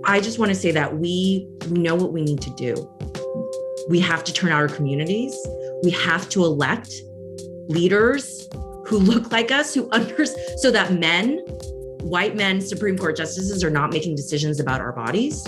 I just want to say that we know what we need to do. We have to turn out our communities. We have to elect leaders who look like us, who understand, so that men, white men, Supreme Court justices are not making decisions about our bodies.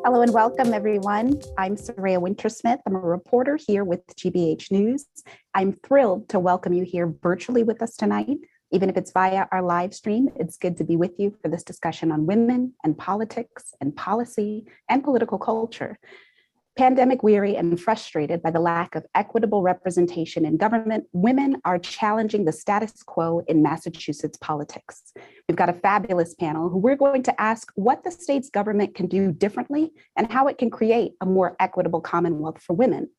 Hello and welcome, everyone. I'm Saraya Wintersmith. I'm a reporter here with GBH News. I'm thrilled to welcome you here virtually with us tonight. Even if it's via our live stream, it's good to be with you for this discussion on women and politics and policy and political culture. Pandemic weary and frustrated by the lack of equitable representation in government, women are challenging the status quo in Massachusetts politics. We've got a fabulous panel who we're going to ask what the state's government can do differently and how it can create a more equitable Commonwealth for women.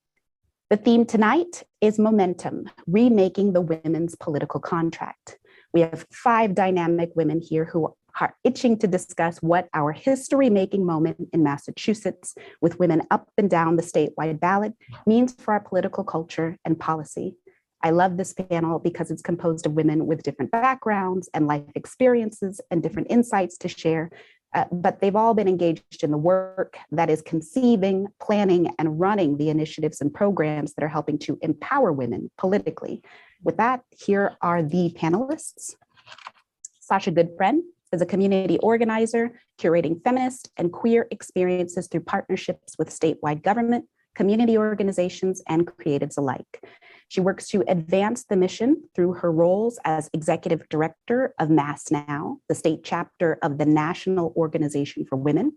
The theme tonight is momentum, remaking the women's political contract. We have 5 dynamic women here who are itching to discuss what our history-making moment in Massachusetts, with women up and down the statewide ballot, means for our political culture and policy. I love this panel because it's composed of women with different backgrounds and life experiences and different insights to share, but they've all been engaged in the work that is conceiving, planning, and running the initiatives and programs that are helping to empower women politically. With that, here are the panelists. Sasha Goodfriend is a community organizer, curating feminist and queer experiences through partnerships with statewide government, community organizations, and creatives alike. She works to advance the mission through her roles as executive director of MassNOW, the state chapter of the National Organization for Women,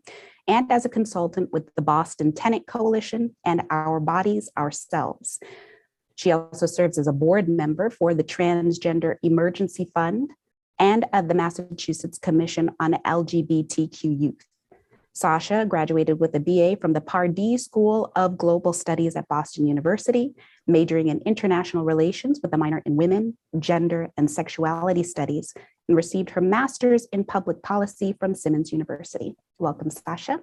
and as a consultant with the Boston Tenant Coalition and Our Bodies, Ourselves. She also serves as a board member for the Transgender Emergency Fund and of the Massachusetts Commission on LGBTQ Youth. Sasha graduated with a BA from the Pardee School of Global Studies at Boston University, majoring in international relations with a minor in women, gender, and sexuality studies, and received her master's in public policy from Simmons University. Welcome, Sasha.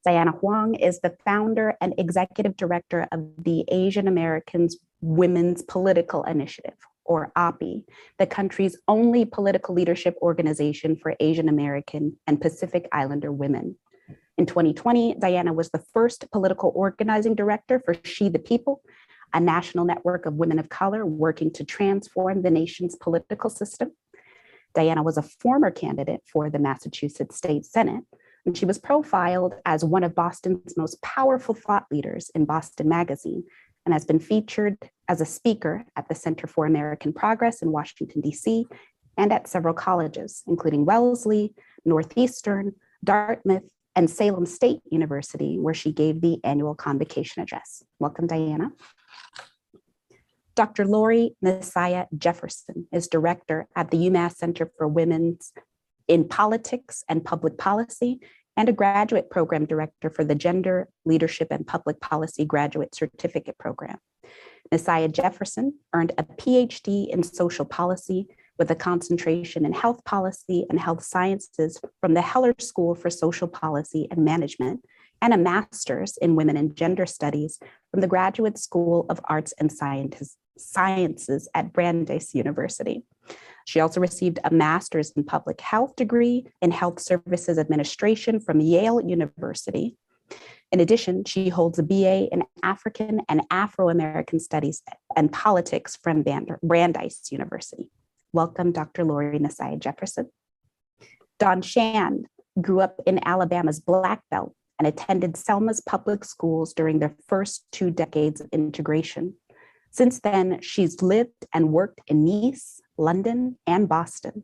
Diana Hwang is the founder and executive director of the Asian Americans Women's Political Initiative, or API, the country's only political leadership organization for Asian American and Pacific Islander women. In 2020, Diana was the first political organizing director for She the People, a national network of women of color working to transform the nation's political system. Diana was a former candidate for the Massachusetts State Senate, and she was profiled as one of Boston's most powerful thought leaders in Boston Magazine, and has been featured as a speaker at the Center for American Progress in Washington, D.C., and at several colleges, including Wellesley, Northeastern, Dartmouth, and Salem State University, where she gave the annual convocation address. Welcome, Diana. Dr. Laurie Nsiah-Jefferson is director at the UMass Center for Women's in Politics and Public Policy, and a graduate program director for the Gender, Leadership, and Public Policy Graduate Certificate Program. Nsiah-Jefferson earned a PhD in social policy with a concentration in health policy and health sciences from the Heller School for Social Policy and Management, and a master's in women and gender studies from the Graduate School of Arts and Sciences at Brandeis University. She also received a master's in public health degree in health services administration from Yale University. In addition, she holds a BA in African and Afro-American studies and politics from Brandeis University. Welcome, Dr. Laurie Nsiah-Jefferson. Dawne Shand grew up in Alabama's Black Belt and attended Selma's public schools during their first 2 decades of integration. Since then, she's lived and worked in Nice, London, and Boston.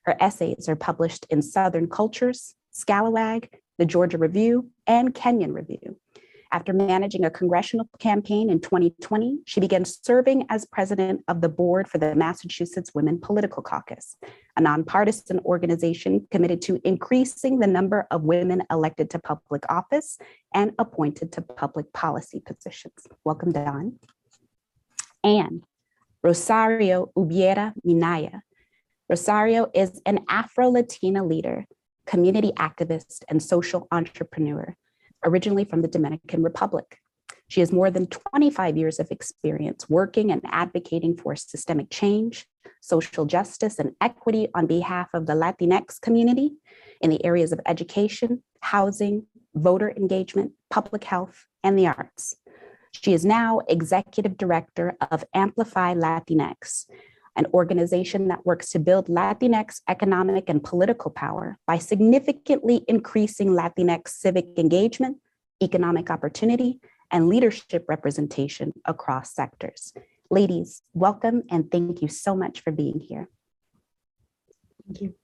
Her essays are published in Southern Cultures, Scalawag, the Georgia Review, and Kenyon Review. After managing a congressional campaign in 2020, she began serving as president of the board for the Massachusetts Women Political Caucus, a nonpartisan organization committed to increasing the number of women elected to public office and appointed to public policy positions. Welcome, Dawne. And Rosario Ubiera-Minaya. Rosario is an Afro-Latina leader, community activist, and social entrepreneur, originally from the Dominican Republic. She has more than 25 years of experience working and advocating for systemic change, social justice, and equity on behalf of the Latinx community in the areas of education, housing, voter engagement, public health, and the arts. She is now executive director of Amplify Latinx, an organization that works to build Latinx economic and political power by significantly increasing Latinx civic engagement, economic opportunity, and leadership representation across sectors. Ladies, welcome and thank you so much for being here. Thank you.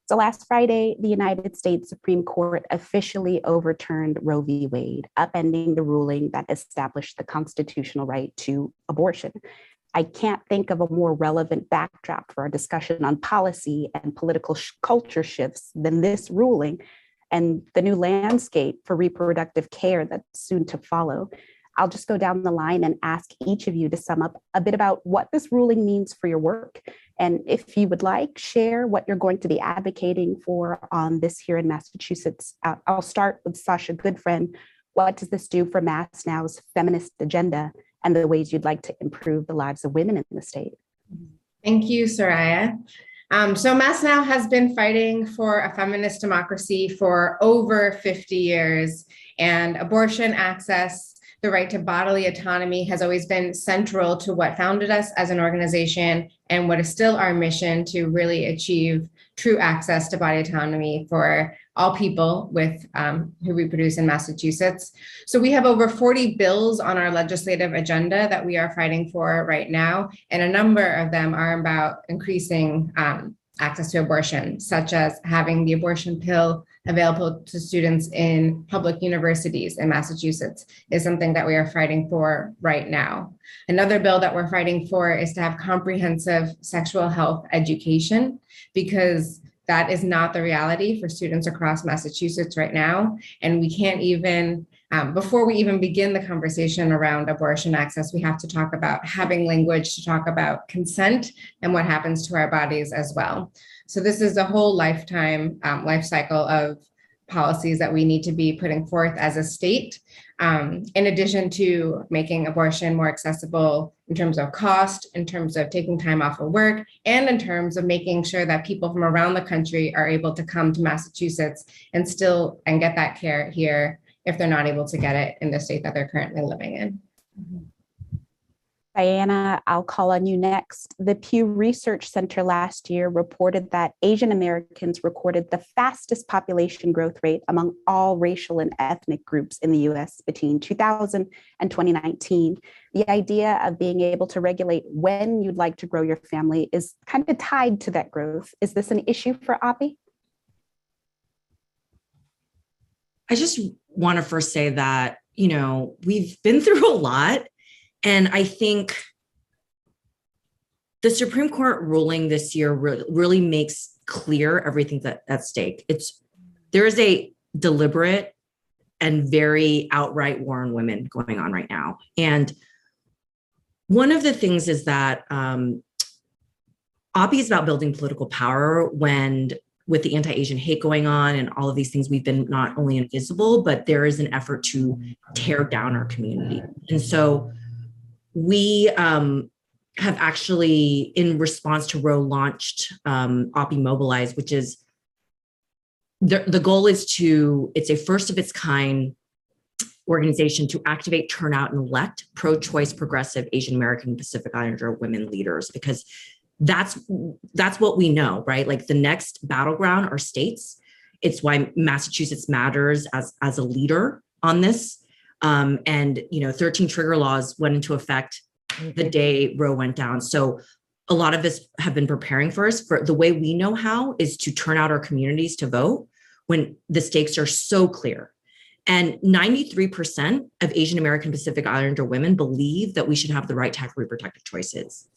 So last Friday, the United States Supreme Court officially overturned Roe v. Wade, upending the ruling that established the constitutional right to abortion. I can't think of a more relevant backdrop for our discussion on policy and political culture shifts than this ruling and the new landscape for reproductive care that's soon to follow. I'll just go down the line and ask each of you to sum up a bit about what this ruling means for your work. And if you would like, share what you're going to be advocating for on this here in Massachusetts. I'll start with Sasha Goodfriend. What does this do for MassNOW's feminist agenda and the ways you'd like to improve the lives of women in the state? Thank you, Saraya. So MassNOW has been fighting for a feminist democracy for over 50 years, and abortion access, the right to bodily autonomy, has always been central to what founded us as an organization and what is still our mission to really achieve true access to body autonomy for all people with who reproduce in Massachusetts. So we have over 40 bills on our legislative agenda that we are fighting for right now, and a number of them are about increasing access to abortion, such as having the abortion pill available to students in public universities in Massachusetts is something that we are fighting for right now. Another bill that we're fighting for is to have comprehensive sexual health education, because that is not the reality for students across Massachusetts right now. And we can't even, before we even begin the conversation around abortion access, we have to talk about having language to talk about consent and what happens to our bodies as well. So this is a whole lifetime life cycle of policies that we need to be putting forth as a state, in addition to making abortion more accessible in terms of cost, in terms of taking time off of work, and in terms of making sure that people from around the country are able to come to Massachusetts and get that care here if they're not able to get it in the state that they're currently living in. Mm-hmm. Diana, I'll call on you next. The Pew Research Center last year reported that Asian Americans recorded the fastest population growth rate among all racial and ethnic groups in the US between 2000 and 2019. The idea of being able to regulate when you'd like to grow your family is kind of tied to that growth. Is this an issue for Api? I just want to first say that, we've been through a lot. And I think the Supreme Court ruling this year really makes clear everything that's at stake. There is a deliberate and very outright war on women going on right now. And one of the things is that Api is about building political power with the anti-Asian hate going on and all of these things, we've been not only invisible, but there is an effort to tear down our community. And so we have actually, in response to Roe, launched Api Mobilize, which is the goal is it's a first of its kind organization to activate, turn out, and elect pro-choice, progressive Asian American Pacific Islander women leaders, because that's what we know, right? Like the next battleground are states. It's why Massachusetts matters as a leader on this. And 13 trigger laws went into effect the day Roe went down. So a lot of us have been preparing for us. For the way we know how is to turn out our communities to vote when the stakes are so clear. And 93% of Asian American Pacific Islander women believe that we should have the right to have reproductive choices.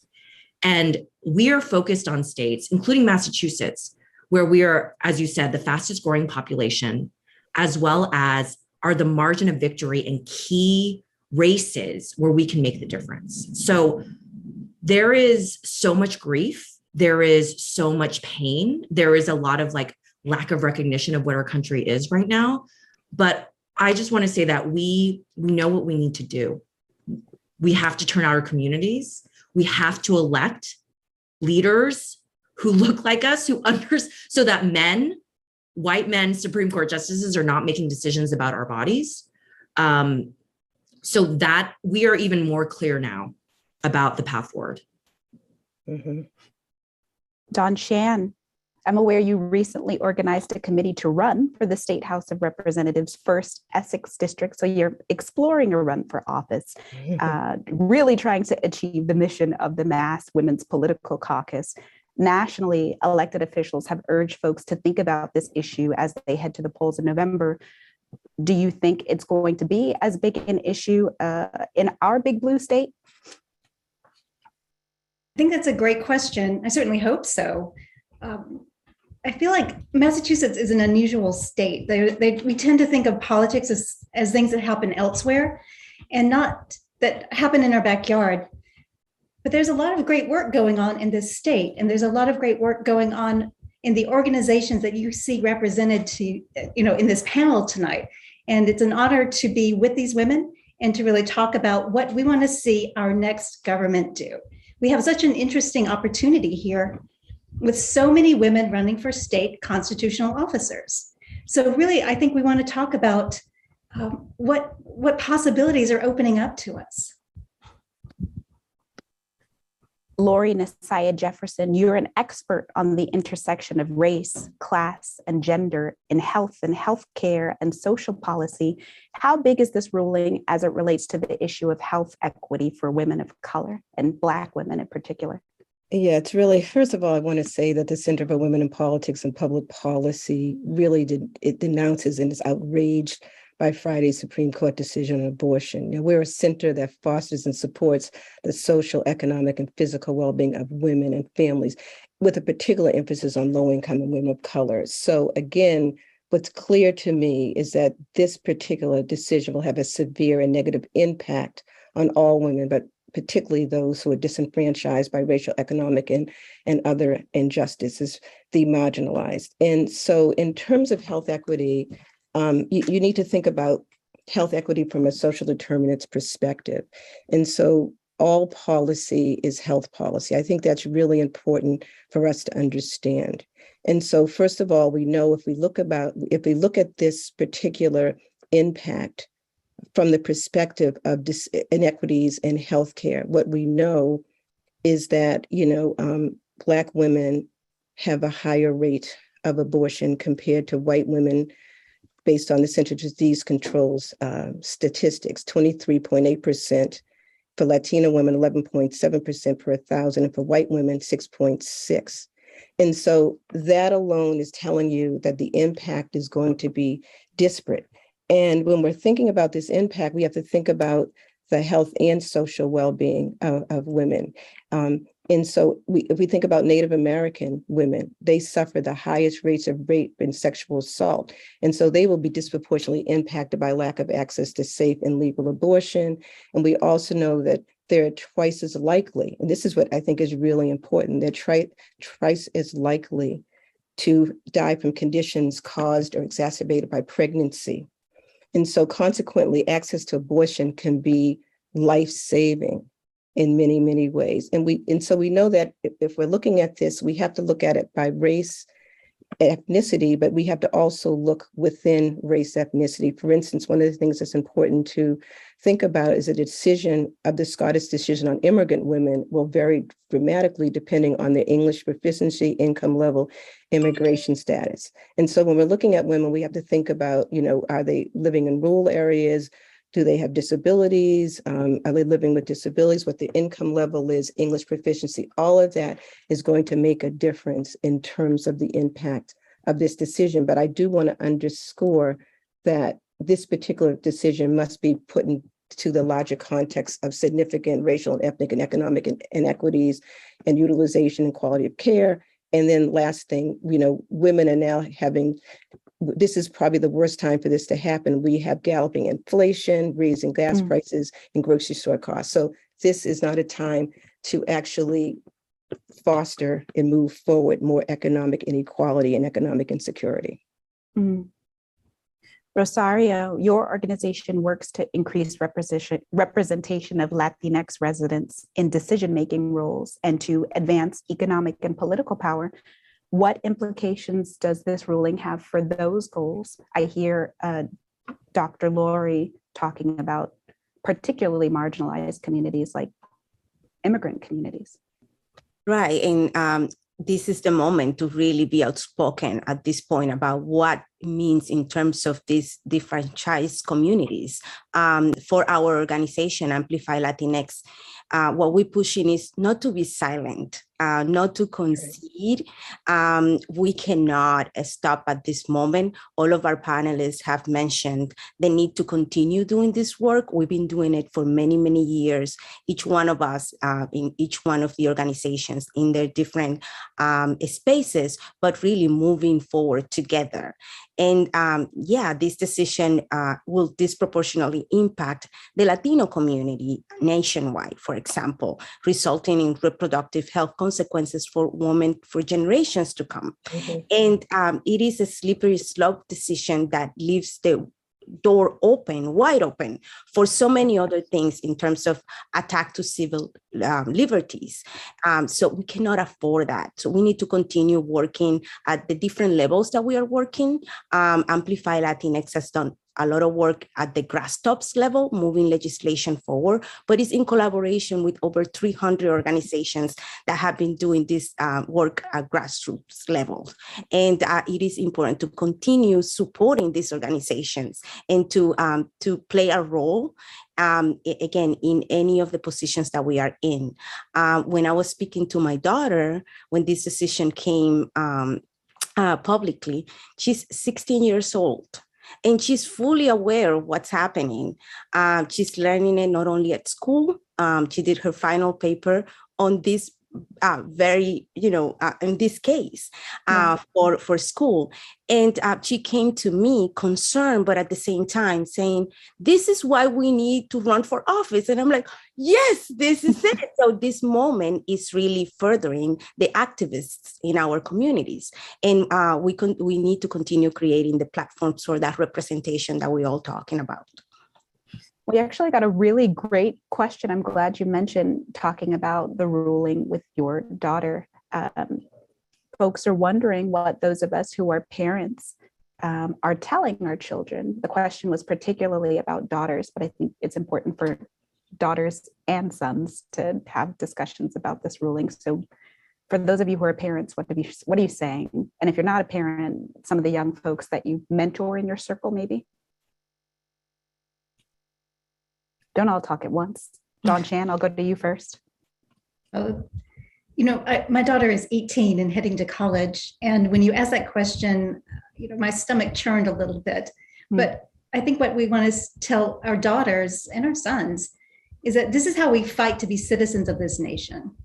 And we are focused on states, including Massachusetts, where we are, as you said, the fastest growing population, as well as are the margin of victory in key races where we can make the difference. So there is so much grief. There is so much pain. There is a lot of lack of recognition of what our country is right now. But I just want to say that we know what we need to do. We have to turn out our communities. We have to elect leaders who look like us, so that white men, Supreme Court justices are not making decisions about our bodies. So that we are even more clear now about the path forward. Mm-hmm. Dawne Shan, I'm aware you recently organized a committee to run for the State House of Representatives' first Essex district. So you're exploring a run for office, really trying to achieve the mission of the Mass Women's Political Caucus. Nationally, elected officials have urged folks to think about this issue as they head to the polls in November. Do you think it's going to be as big an issue in our big blue state? I think that's a great question. I certainly hope so. I feel like Massachusetts is an unusual state. We tend to think of politics as things that happen elsewhere and not that happen in our backyard. But there's a lot of great work going on in this state, and there's a lot of great work going on in the organizations that you see represented in this panel tonight. And it's an honor to be with these women and to really talk about what we want to see our next government do. We have such an interesting opportunity here with so many women running for state constitutional officers. So really, I think we want to talk about what possibilities are opening up to us. Laurie, Nsiah-Jefferson, you're an expert on the intersection of race, class, and gender in health and healthcare and social policy. How big is this ruling as it relates to the issue of health equity for women of color and Black women in particular? Yeah, it's really, first of all, I want to say that the Center for Women in Politics and Public Policy really denounces and is outraged by Friday's Supreme Court decision on abortion. Now, we're a center that fosters and supports the social, economic, and physical well-being of women and families, with a particular emphasis on low-income and women of color. So again, what's clear to me is that this particular decision will have a severe and negative impact on all women, but particularly those who are disenfranchised by racial, economic, and other injustices, the marginalized. And so in terms of health equity, you need to think about health equity from a social determinants perspective. And so all policy is health policy. I think that's really important for us to understand. And so first of all, we know if we look at this particular impact from the perspective of inequities in healthcare, what we know is that, Black women have a higher rate of abortion compared to white women based on the Centers for Disease Control's statistics, 23.8%, for Latina women, 11.7% per 1,000, and for white women, 6.6%. And so that alone is telling you that the impact is going to be disparate. And when we're thinking about this impact, we have to think about the health and social well-being of women. And so if we think about Native American women, they suffer the highest rates of rape and sexual assault. And so they will be disproportionately impacted by lack of access to safe and legal abortion. And we also know that they're twice as likely, and this is what I think is really important, they're twice as likely to die from conditions caused or exacerbated by pregnancy. And so consequently, access to abortion can be life-saving in many, many ways. And so we know that if we're looking at this, we have to look at it by race, ethnicity, but we have to also look within race, ethnicity. For instance, one of the things that's important to think about is a decision of the Scottish decision on immigrant women will vary dramatically depending on their English proficiency, income level, immigration status. And so when we're looking at women, we have to think about, are they living in rural areas? Do they have disabilities? Are they living with disabilities? What the income level is, English proficiency, all of that is going to make a difference in terms of the impact of this decision. But I do want to underscore that this particular decision must be put into the larger context of significant racial and ethnic and economic inequities and utilization and quality of care. And then last thing, women are now this is probably the worst time for this to happen. We have galloping inflation, raising gas prices, and grocery store costs. So this is not a time to actually foster and move forward more economic inequality and economic insecurity. Rosario, your organization works to increase representation of Latinx residents in decision-making roles and to advance economic and political power. What implications does this ruling have for those goals? I hear Dr. Laurie talking about particularly marginalized communities like immigrant communities. Right, and this is the moment to really be outspoken at this point about what it means in terms of these disfranchised communities. For our organization, Amplify Latinx, what we're pushing is not to be silent, not to concede. We cannot stop at this moment. All of our panelists have mentioned the need to continue doing this work. We've been doing it for many, many years. Each one of us in each one of the organizations in their different spaces, but really moving forward together. And this decision will disproportionately impact the Latino community nationwide, for example, resulting in reproductive health consequences for women for generations to come. Mm-hmm. And it is a slippery slope decision that leaves the door wide open for so many other things in terms of attack to civil liberties. So we cannot afford that. So we need to continue working at the different levels that we are working. Amplify Latinx has done a lot of work at the grassroots level, moving legislation forward, but it's in collaboration with over 300 organizations that have been doing this work at grassroots level. And it is important to continue supporting these organizations and to play a role, again, in any of the positions that we are in. When I was speaking to my daughter, when this decision came publicly, she's 16 years old. And she's fully aware of what's happening. She's learning it not only at school. She did her final paper on this in this case for school. And she came to me concerned, but at the same time saying, this is why we need to run for office. And I'm like, yes, this is it. So this moment is really furthering the activists in our communities. And we need to continue creating the platforms for that representation that we're all talking about. We actually got a really great question. I'm glad you mentioned talking about the ruling with your daughter. Folks are wondering what those of us who are parents are telling our children. The question was particularly about daughters, but I think it's important for daughters and sons to have discussions about this ruling. So for those of you who are parents, what are you saying? And if you're not a parent, some of the young folks that you mentor in your circle, maybe? Don't all talk at once. Dawn Chan, I'll go to you first. My daughter is 18 and heading to college. And when you asked that question, my stomach churned a little bit. Mm-hmm. But I think what we want to tell our daughters and our sons is that this is how we fight to be citizens of this nation.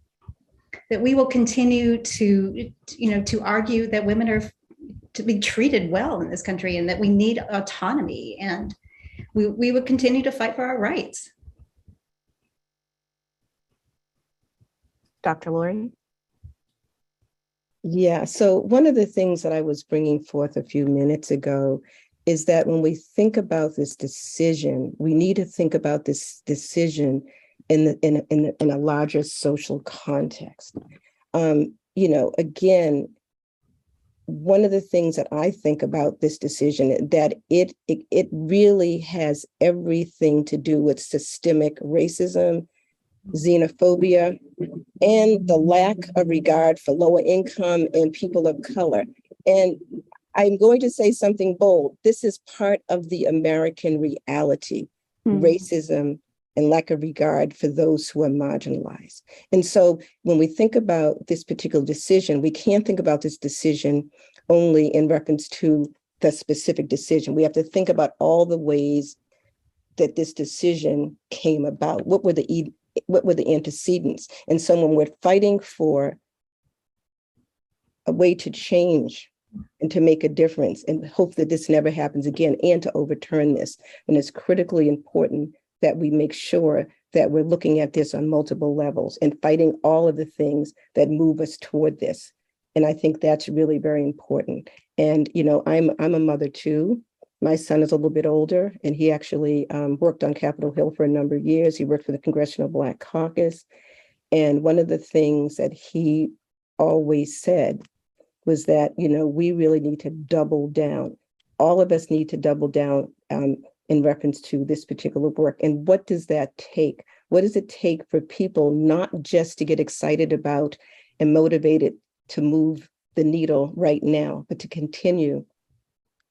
That we will continue to argue that women are to be treated well in this country and that we need autonomy, and we would continue to fight for our rights. Dr. Laurie? Yeah, so one of the things that I was bringing forth a few minutes ago is that when we think about this decision, we need to think about this decision in a larger social context. Again, one of the things that I think about this decision, that it really has everything to do with systemic racism, xenophobia, and the lack of regard for lower income and people of color. And I'm going to say something bold. This is part of the American reality, racism and lack of regard for those who are marginalized. And so when we think about this particular decision, we can't think about this decision only in reference to the specific decision. We have to think about all the ways that this decision came about. What were the antecedents? And so when we're fighting for a way to change and to make a difference and hope that this never happens again and to overturn this, and it's critically important that we make sure that we're looking at this on multiple levels and fighting all of the things that move us toward this. And I think that's really very important. And, I'm a mother too. My son is a little bit older, and he actually worked on Capitol Hill for a number of years. He worked for the Congressional Black Caucus. And one of the things that he always said was that, we really need to double down. All of us need to double down in reference to this particular work. And what does that take? What does it take for people not just to get excited about and motivated to move the needle right now, but to continue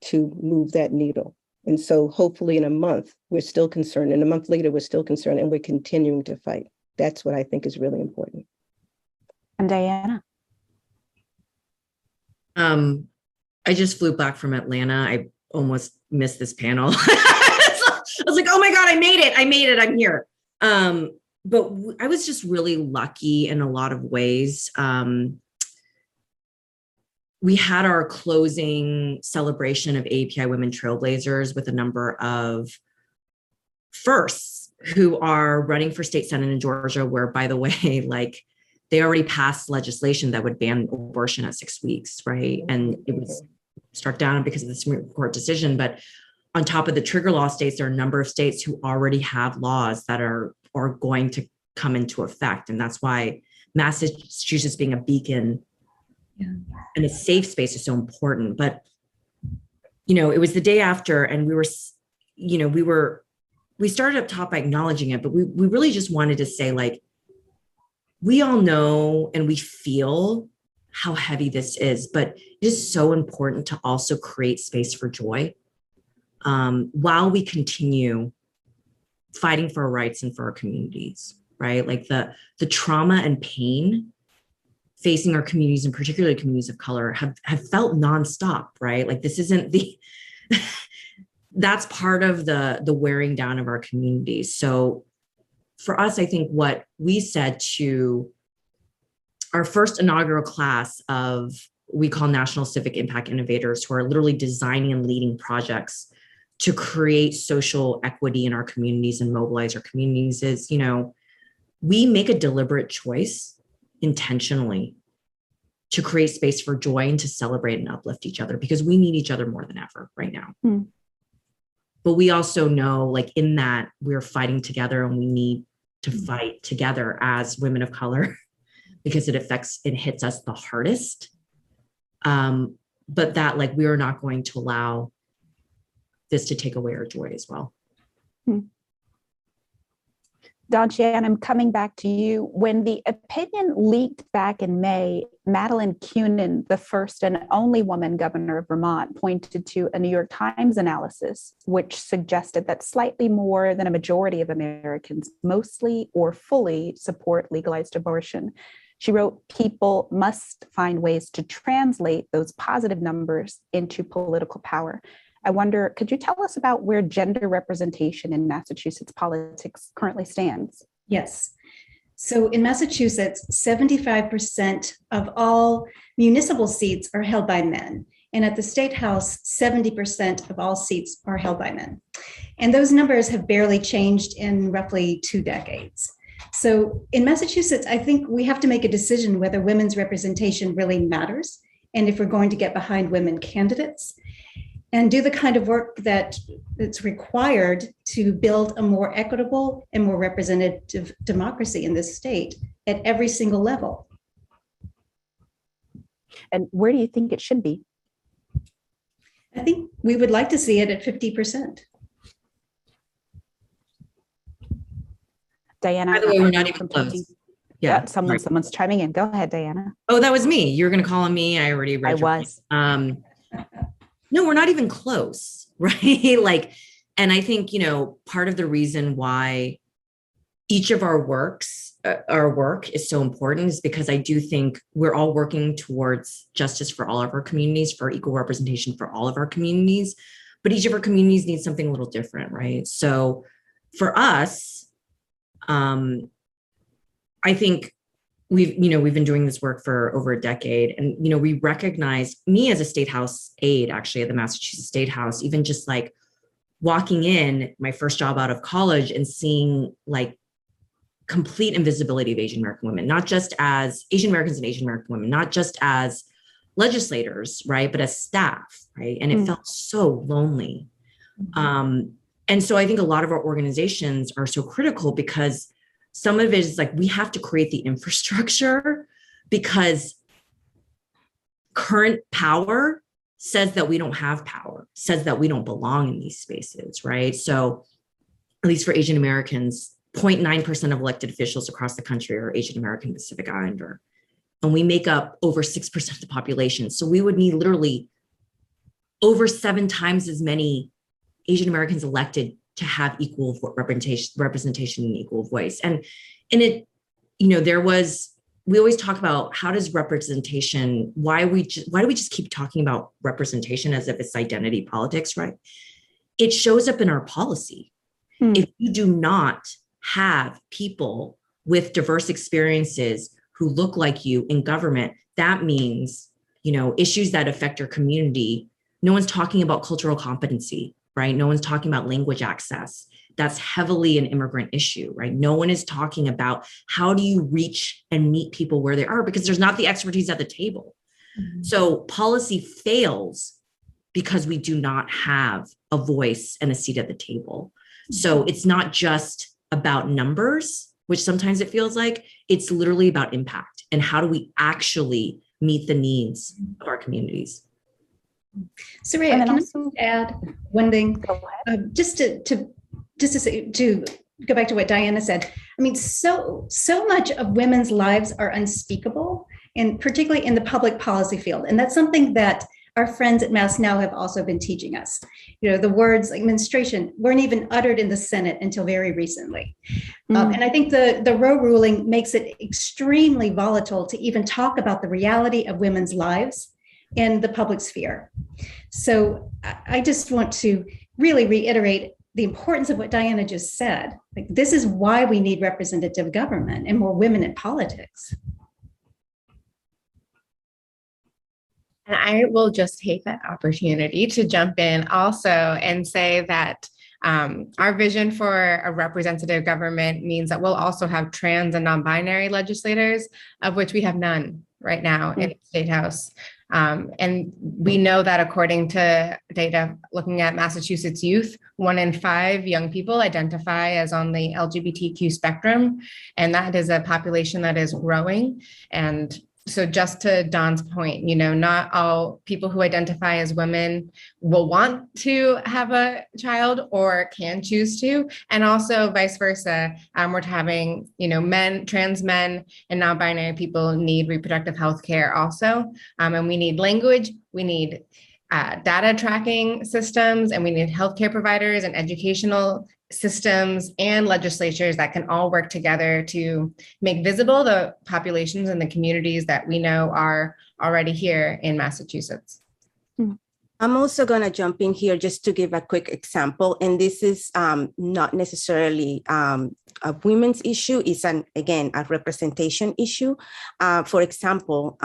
to move that needle? And so hopefully in a month, we're still concerned. And a month later, we're still concerned, and we're continuing to fight. That's what I think is really important. And Diana? I just flew back from Atlanta. I almost missed this panel. I was like, oh my God, I made it. I'm here. But I was just really lucky in a lot of ways. We had our closing celebration of API Women Trailblazers with a number of firsts who are running for state senate in Georgia, where, by the way, like, they already passed legislation that would ban abortion at 6 weeks, right? And it was struck down because of the Supreme Court decision. But on top of the trigger law states, there are a number of states who already have laws that are going to come into effect. And that's why Massachusetts being a beacon and a safe space is so important. But, it was the day after, and we started up top by acknowledging it, but we really just wanted to say, like, we all know and we feel how heavy this is, but it is so important to also create space for joy while we continue fighting for our rights and for our communities, right? Like the trauma and pain facing our communities, and particularly communities of color, have felt nonstop, right? Like, this isn't that's part of the wearing down of our communities. So for us, I think what we said to our first inaugural class of, we call National Civic Impact Innovators, who are literally designing and leading projects to create social equity in our communities and mobilize our communities, is, we make a deliberate choice intentionally to create space for joy and to celebrate and uplift each other, because we need each other more than ever right now. But we also know, like, in that, we're fighting together, and we need to fight together as women of color because it hits us the hardest. But that, like, we are not going to allow this to take away our joy as well. Dawne, I'm coming back to you. When the opinion leaked back in May, Madeleine Kunin, the first and only woman governor of Vermont, pointed to a New York Times analysis, which suggested that slightly more than a majority of Americans mostly or fully support legalized abortion. She wrote, people must find ways to translate those positive numbers into political power. I wonder, could you tell us about where gender representation in Massachusetts politics currently stands? Yes. So in Massachusetts, 75% of all municipal seats are held by men. And at the State House, 70% of all seats are held by men. And those numbers have barely changed in roughly 2 decades. So in Massachusetts, I think we have to make a decision whether women's representation really matters, and if we're going to get behind women candidates, and do the kind of work that's required to build a more equitable and more representative democracy in this state at every single level. And where do you think it should be? I think we would like to see it at 50%. Diana, by the way, we're not even close. Yeah, someone's chiming in. Go ahead, Diana. Oh, that was me. You're going to call on me. I already read. I was. No, we're not even close, right? Like, and I think, part of the reason why each of our work is so important is because I do think we're all working towards justice for all of our communities, for equal representation for all of our communities, but each of our communities needs something a little different, right? So for us, I think we've been doing this work for over a decade, and, we recognize, me as a State House aide, actually at the Massachusetts State House, even just like walking in my first job out of college and seeing like complete invisibility of Asian American women, not just as Asian Americans and Asian American women, not just as legislators, right, but as staff, right? And it felt so lonely. And so I think a lot of our organizations are so critical because some of it is like we have to create the infrastructure because current power says that we don't have power, says that we don't belong in these spaces, right? So at least for Asian Americans, 0.9% of elected officials across the country are Asian American Pacific Islander. And we make up over 6% of the population. So we would need literally over 7 times as many Asian Americans elected to have equal representation and equal voice. And it, we always talk about how does representation, why do we just keep talking about representation as if it's identity politics, right? It shows up in our policy. If you do not have people with diverse experiences who look like you in government, that means, issues that affect your community. No one's talking about cultural competency, right? No one's talking about language access. That's heavily an immigrant issue, right? No one is talking about how do you reach and meet people where they are because there's not the expertise at the table. So policy fails because we do not have a voice and a seat at the table. So it's not just about numbers, which sometimes it feels like, it's literally about impact and how do we actually meet the needs of our communities. Saraya, can I add one thing? Just to go back to what Diana said. I mean, so much of women's lives are unspeakable, and particularly in the public policy field. And that's something that our friends at MassNOW have also been teaching us. The words like menstruation weren't even uttered in the Senate until very recently. And I think the Roe ruling makes it extremely volatile to even talk about the reality of women's lives in the public sphere. So I just want to really reiterate the importance of what Diana just said. Like, this is why we need representative government and more women in politics. And I will just take that opportunity to jump in also and say that our vision for a representative government means that we'll also have trans and non-binary legislators, of which we have none right now in the State House. And we know that according to data looking at Massachusetts youth, 1 in 5 young people identify as on the LGBTQ spectrum, and that is a population that is growing. And so just to Dawne's point, not all people who identify as women will want to have a child or can choose to. And also vice versa, we're having, trans men and non-binary people need reproductive health care also. And we need language, we need data tracking systems, and we need healthcare providers and educational systems and legislatures that can all work together to make visible the populations and the communities that we know are already here in Massachusetts. I'm also going to jump in here just to give a quick example. And this is not necessarily a women's issue. It's, again, a representation issue. For example,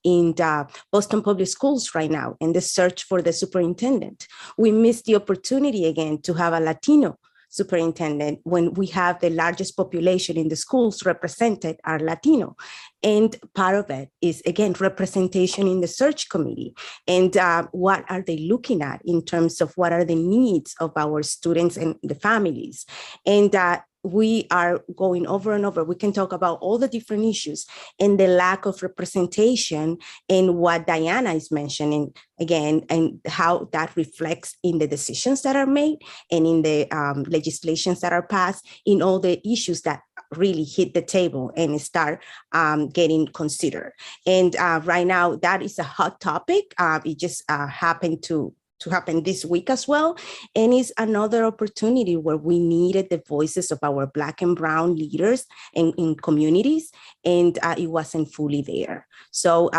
in the Boston Public Schools right now, in the search for the superintendent, we missed the opportunity again to have a Latino superintendent when we have the largest population in the schools represented are Latino. And part of it is, again, representation in the search committee. And what are they looking at in terms of what are the needs of our students and the families? And we are going over and over. We can talk about all the different issues and the lack of representation and what Diana is mentioning again, and how that reflects in the decisions that are made and in the legislations that are passed, in all the issues that really hit the table and start getting considered. And right now, that is a hot topic. It just happened to happen this week as well. And it's another opportunity where we needed the voices of our Black and Brown leaders in communities, and it wasn't fully there. So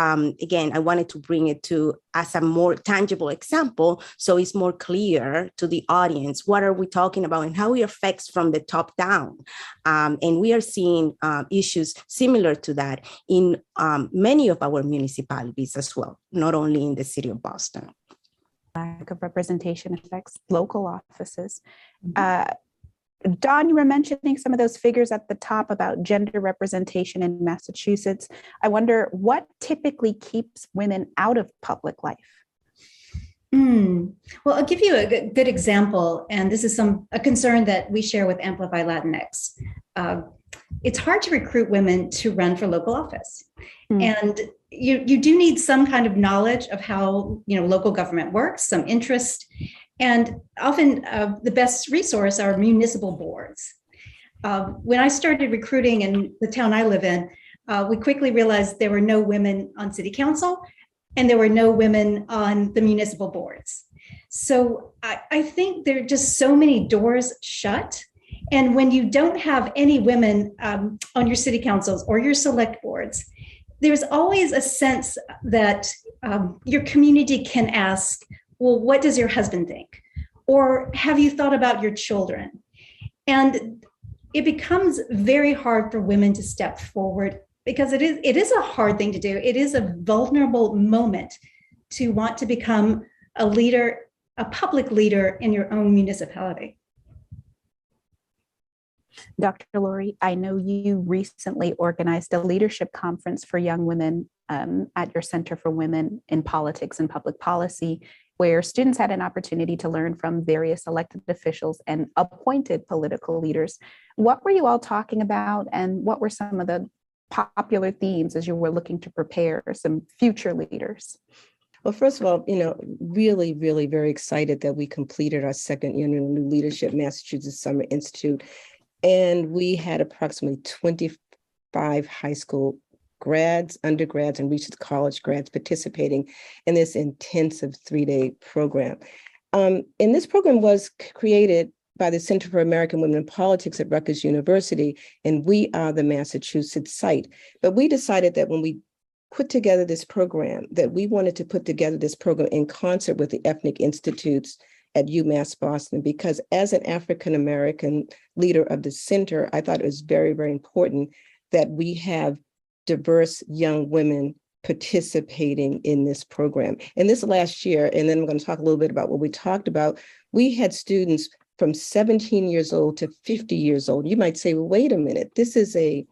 again, I wanted to bring it to as a more tangible example, so it's more clear to the audience, what are we talking about and how it affects from the top down. And we are seeing issues similar to that in many of our municipalities as well, not only in the city of Boston. Lack of representation affects local offices. Dawne, you were mentioning some of those figures at the top about gender representation in Massachusetts. I wonder what typically keeps women out of public life? Well, I'll give you a good example, and this is a concern that we share with Amplify Latinx. It's hard to recruit women to run for local office, and you do need some kind of knowledge of how local government works, some interest, and often the best resource are municipal boards. When I started recruiting in the town I live in, we quickly realized there were no women on city council, and there were no women on the municipal boards. So I think there are just so many doors shut. And when you don't have any women on your city councils or your select boards, there's always a sense that your community can ask, well, what does your husband think? Or have you thought about your children? And it becomes very hard for women to step forward, because it is a hard thing to do. It is a vulnerable moment to want to become a leader, a public leader in your own municipality. Dr. Laurie, I know you recently organized a leadership conference for young women at your Center for Women in Politics and Public Policy, where students had an opportunity to learn from various elected officials and appointed political leaders. What were you all talking about, and what were some of the popular themes as you were looking to prepare some future leaders? Well, first of all, really, really very excited that we completed our second annual New Leadership Massachusetts Summer Institute. And we had approximately 25 high school grads, undergrads, and recent college grads participating in this intensive 3-day program. And this program was created by the Center for American Women in Politics at Rutgers University, and we are the Massachusetts site. But we decided that when we put together this program, that we wanted to put together this program in concert with the ethnic institutes at UMass-Boston, because as an African-American leader of the center, I thought it was very, very important that we have diverse young women participating in this program. And this last year, and then I'm going to talk a little bit about what we talked about, we had students from 17 years old to 50 years old. You might say, well, wait a minute, this is an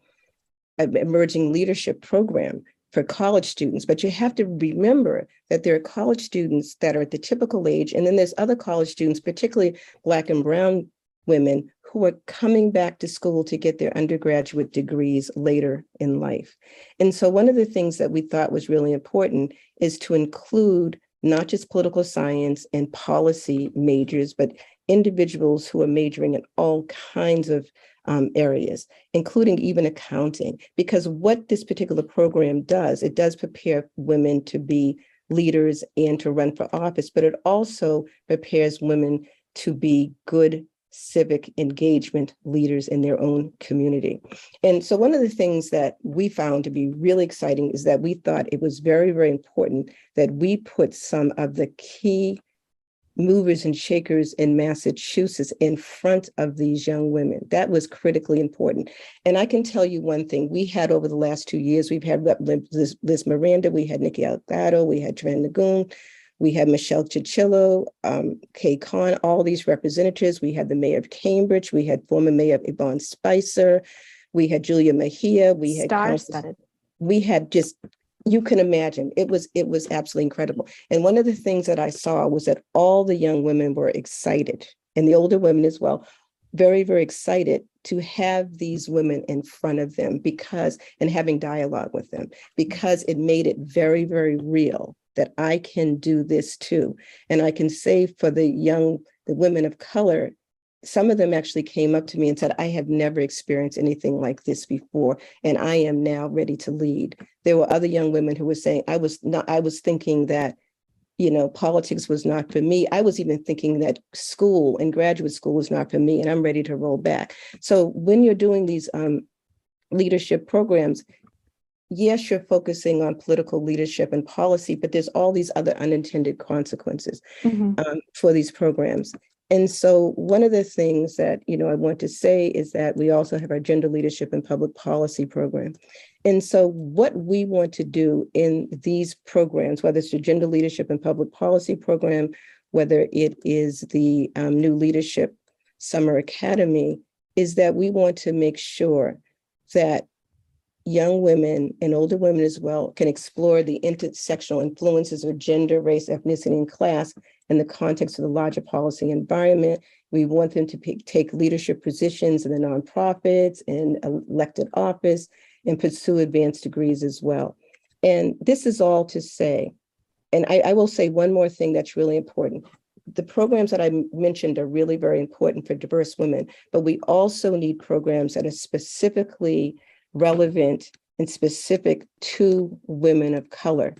emerging leadership program for college students, but you have to remember that there are college students that are at the typical age, and then there's other college students, particularly Black and Brown women, who are coming back to school to get their undergraduate degrees later in life. And so one of the things that we thought was really important is to include not just political science and policy majors, but individuals who are majoring in all kinds of areas, including even accounting, because what this particular program does, it does prepare women to be leaders and to run for office, but it also prepares women to be good civic engagement leaders in their own community. And so one of the things that we found to be really exciting is that we thought it was very, very important that we put some of the key movers and shakers in Massachusetts in front of these young women. That was critically important. And I can tell you one thing, we had over the last 2 years, we've had Liz Miranda, we had Nikki Algado, we had Tran Nagoon, we had Michelle Chichillo, Kay Khan, all these representatives. We had the mayor of Cambridge, we had former mayor Yvonne Spicer, we had Julia Mejia, we had Star-studded. We had just, you can imagine, it was absolutely incredible. And one of the things that I saw was that all the young women were excited, and the older women as well, very, very excited to have these women in front of them and having dialogue with them, because it made it very, very real that I can do this too. And I can say for the women of color, some of them actually came up to me and said, I have never experienced anything like this before, and I am now ready to lead. There were other young women who were saying, I was thinking that, politics was not for me. I was even thinking that school and graduate school was not for me, and I'm ready to roll back. So when you're doing these leadership programs, yes, you're focusing on political leadership and policy, but there's all these other unintended consequences for these programs. And so one of the things that, I want to say is that we also have our gender leadership and public policy program. And so what we want to do in these programs, whether it's the gender leadership and public policy program, whether it is the New Leadership Summer Academy, is that we want to make sure that young women and older women as well can explore the intersectional influences of gender, race, ethnicity, and class in the context of the larger policy environment. We want them to take leadership positions in the nonprofits and elected office and pursue advanced degrees as well. And this is all to say, and I will say one more thing that's really important. The programs that I mentioned are really very important for diverse women, but we also need programs that are specifically relevant and specific to women of color.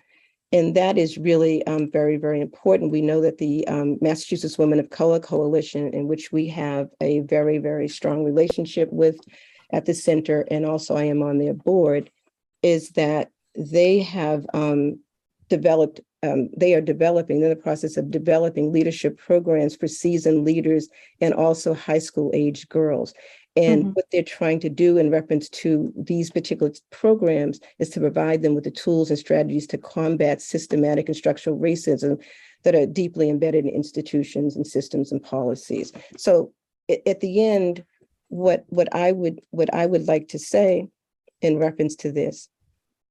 And that is really very, very important. We know that the Massachusetts Women of Color Coalition, in which we have a very, very strong relationship with at the center, and also I am on their board, is that they have developed, they're in the process of developing leadership programs for seasoned leaders and also high school age girls. And what they're trying to do in reference to these particular programs is to provide them with the tools and strategies to combat systematic and structural racism that are deeply embedded in institutions and systems and policies. So at the end, what I would like to say in reference to this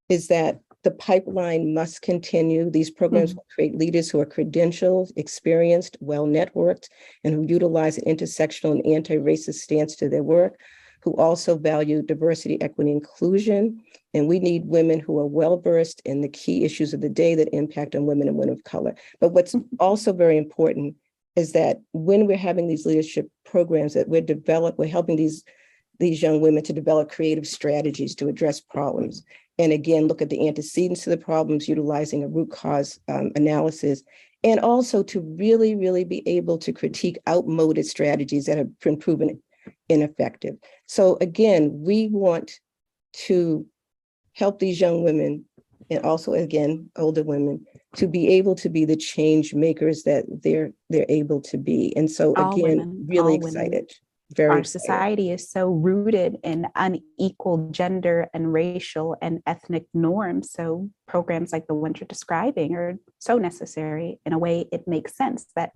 is that the pipeline must continue. These programs will create leaders who are credentialed, experienced, well-networked, and who utilize an intersectional and anti-racist stance to their work, who also value diversity, equity, inclusion. And we need women who are well-versed in the key issues of the day that impact on women and women of color. But what's also very important is that when we're having these leadership programs that we're helping these young women to develop creative strategies to address problems. And again, look at the antecedents to the problems, utilizing a root cause analysis, and also to really, really be able to critique outmoded strategies that have been proven ineffective. So again, we want to help these young women, and also again, older women, to be able to be the change makers that they're able to be. And so again, really excited. Our society is so rooted in unequal gender and racial and ethnic norms. So programs like the one you're describing are so necessary. In a way, it makes sense that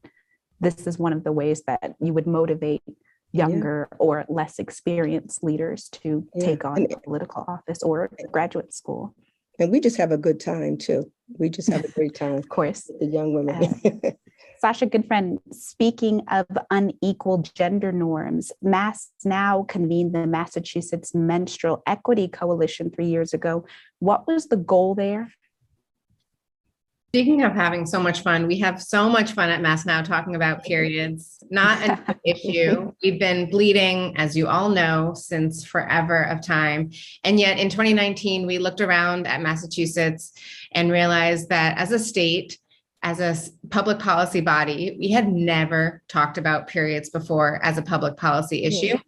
this is one of the ways that you would motivate younger or less experienced leaders to take on political office or graduate school. And we just have a good time too. We just have a great time. Of course. With the young women. Sasha, Goodfriend, speaking of unequal gender norms, MassNOW convened the Massachusetts Menstrual Equity Coalition 3 years ago. What was the goal there? Speaking of having so much fun, we have so much fun at MassNOW talking about periods, not an issue. We've been bleeding, as you all know, since forever of time. And yet in 2019, we looked around at Massachusetts and realized that as a state, as a public policy body, we had never talked about periods before as a public policy issue.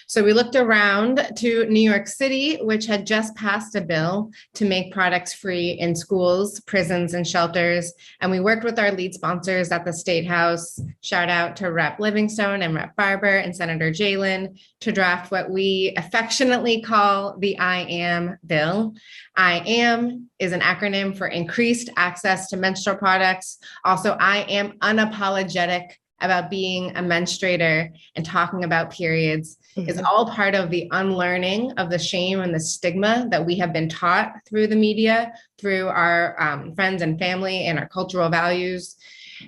So we looked around to New York City, which had just passed a bill to make products free in schools, prisons, and shelters. And we worked with our lead sponsors at the State House, shout out to Rep. Livingstone and Rep. Barber and Senator Jalen, to draft what we affectionately call the I AM bill. I AM is an acronym for Increased Access to Menstrual Products. Also, I am unapologetic about being a menstruator and talking about periods is all part of the unlearning of the shame and the stigma that we have been taught through the media, through our friends and family and our cultural values,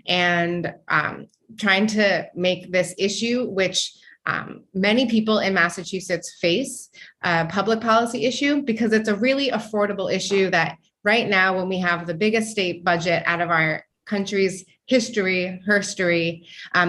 and trying to make this issue, which many people in Massachusetts face, a public policy issue, because it's a really affordable issue that right now, when we have the biggest state budget out of our country's history,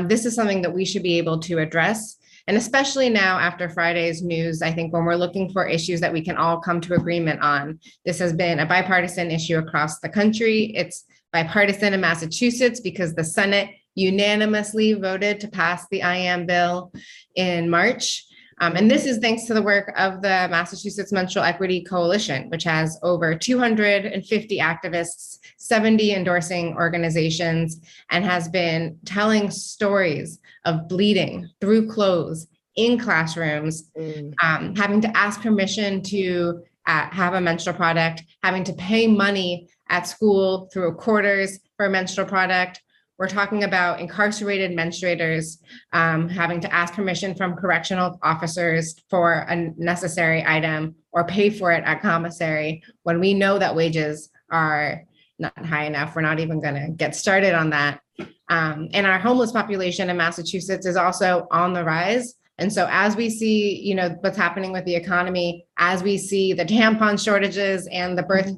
this is something that we should be able to address. And especially now after Friday's news, I think when we're looking for issues that we can all come to agreement on, this has been a bipartisan issue across the country. It's bipartisan in Massachusetts because the Senate unanimously voted to pass the IAM bill in March. And this is thanks to the work of the Massachusetts Menstrual Equity Coalition, which has over 250 activists, 70 endorsing organizations, and has been telling stories of bleeding through clothes in classrooms, having to ask permission to have a menstrual product, having to pay money at school through quarters for a menstrual product. We're talking about incarcerated menstruators having to ask permission from correctional officers for a necessary item or pay for it at commissary when we know that wages are not high enough. We're not even going to get started on that. And our homeless population in Massachusetts is also on the rise. And so as we see, you know, what's happening with the economy, as we see the tampon shortages and the birth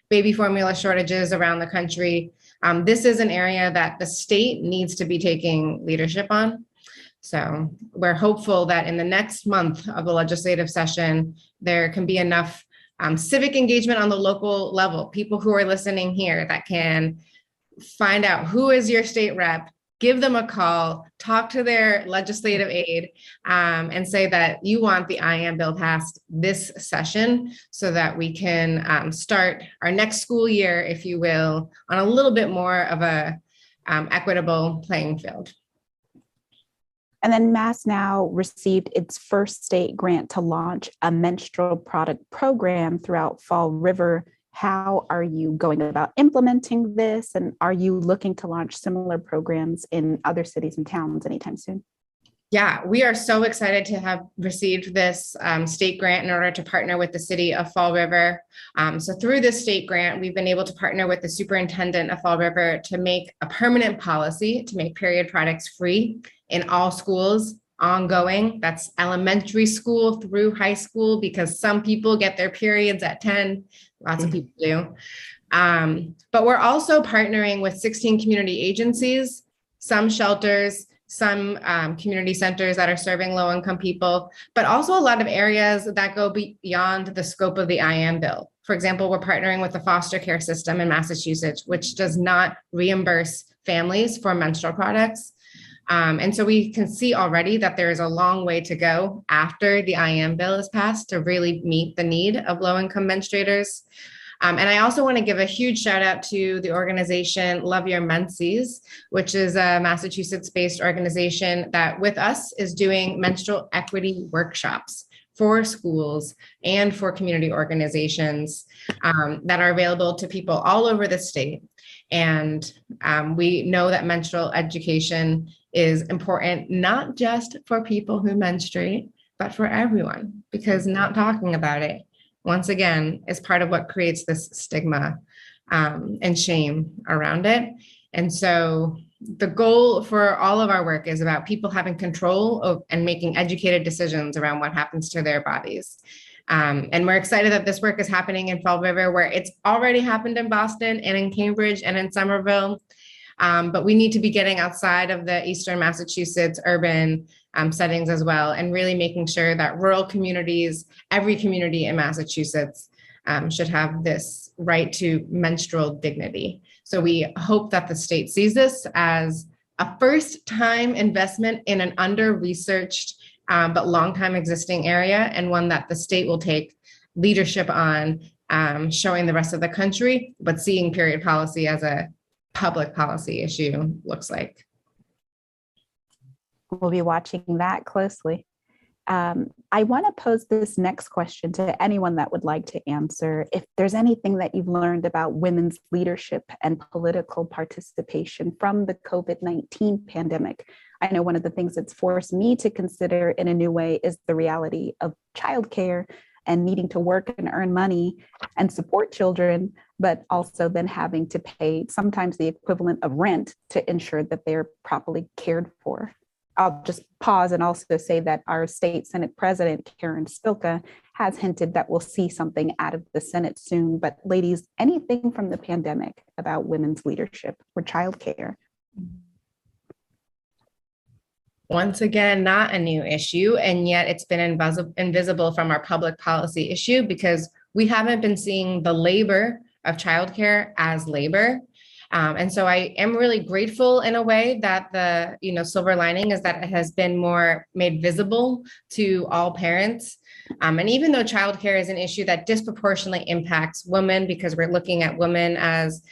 baby formula shortages around the country, this is an area that the state needs to be taking leadership on. So we're hopeful that in the next month of the legislative session, there can be enough civic engagement on the local level, people who are listening here that can find out who is your state rep, give them a call, talk to their legislative aide, and say that you want the IAM bill passed this session so that we can start our next school year, if you will, on a little bit more of a equitable playing field. And then MassNOW received its first state grant to launch a menstrual product program throughout Fall River. How are you going about implementing this? And are you looking to launch similar programs in other cities and towns anytime soon? Yeah, we are so excited to have received this state grant in order to partner with the city of Fall River. So through this state grant, we've been able to partner with the superintendent of Fall River to make a permanent policy to make period products free in all schools ongoing. That's elementary school through high school, because some people get their periods at 10. Lots of people do. But we're also partnering with 16 community agencies, some shelters, some community centers that are serving low-income people, but also a lot of areas that go beyond the scope of the IAM bill. For example, we're partnering with the foster care system in Massachusetts, which does not reimburse families for menstrual products. And so we can see already that there is a long way to go after the IAM bill is passed to really meet the need of low-income menstruators. And I also want to give a huge shout out to the organization Love Your Menses, which is a Massachusetts-based organization that with us is doing menstrual equity workshops for schools and for community organizations that are available to people all over the state. And we know that menstrual education is important, not just for people who menstruate, but for everyone, because not talking about it, once again, is part of what creates this stigma and shame around it. And so the goal for all of our work is about people having control of and making educated decisions around what happens to their bodies. And we're excited that this work is happening in Fall River, where it's already happened in Boston and in Cambridge and in Somerville. But we need to be getting outside of the Eastern Massachusetts urban settings as well, and really making sure that rural communities, every community in Massachusetts should have this right to menstrual dignity. So we hope that the state sees this as a first-time investment in an under-researched but long-time existing area, and one that the state will take leadership on, showing the rest of the country, but seeing period policy as a public policy issue looks like. We'll be watching that closely. I want to pose this next question to anyone that would like to answer. If there's anything that you've learned about women's leadership and political participation from the COVID-19 pandemic. I know one of the things that's forced me to consider in a new way is the reality of childcare and needing to work and earn money and support children, but also then having to pay sometimes the equivalent of rent to ensure that they're properly cared for. I'll just pause and also say that our state Senate President, Karen Spilka, has hinted that we'll see something out of the Senate soon. But ladies, anything from the pandemic about women's leadership or childcare? Once again, not a new issue, and yet it's been invisible from our public policy issue because we haven't been seeing the labor of childcare as labor. And so I am really grateful in a way that the silver lining is that it has been more made visible to all parents. And even though childcare is an issue that disproportionately impacts women because we're looking at women as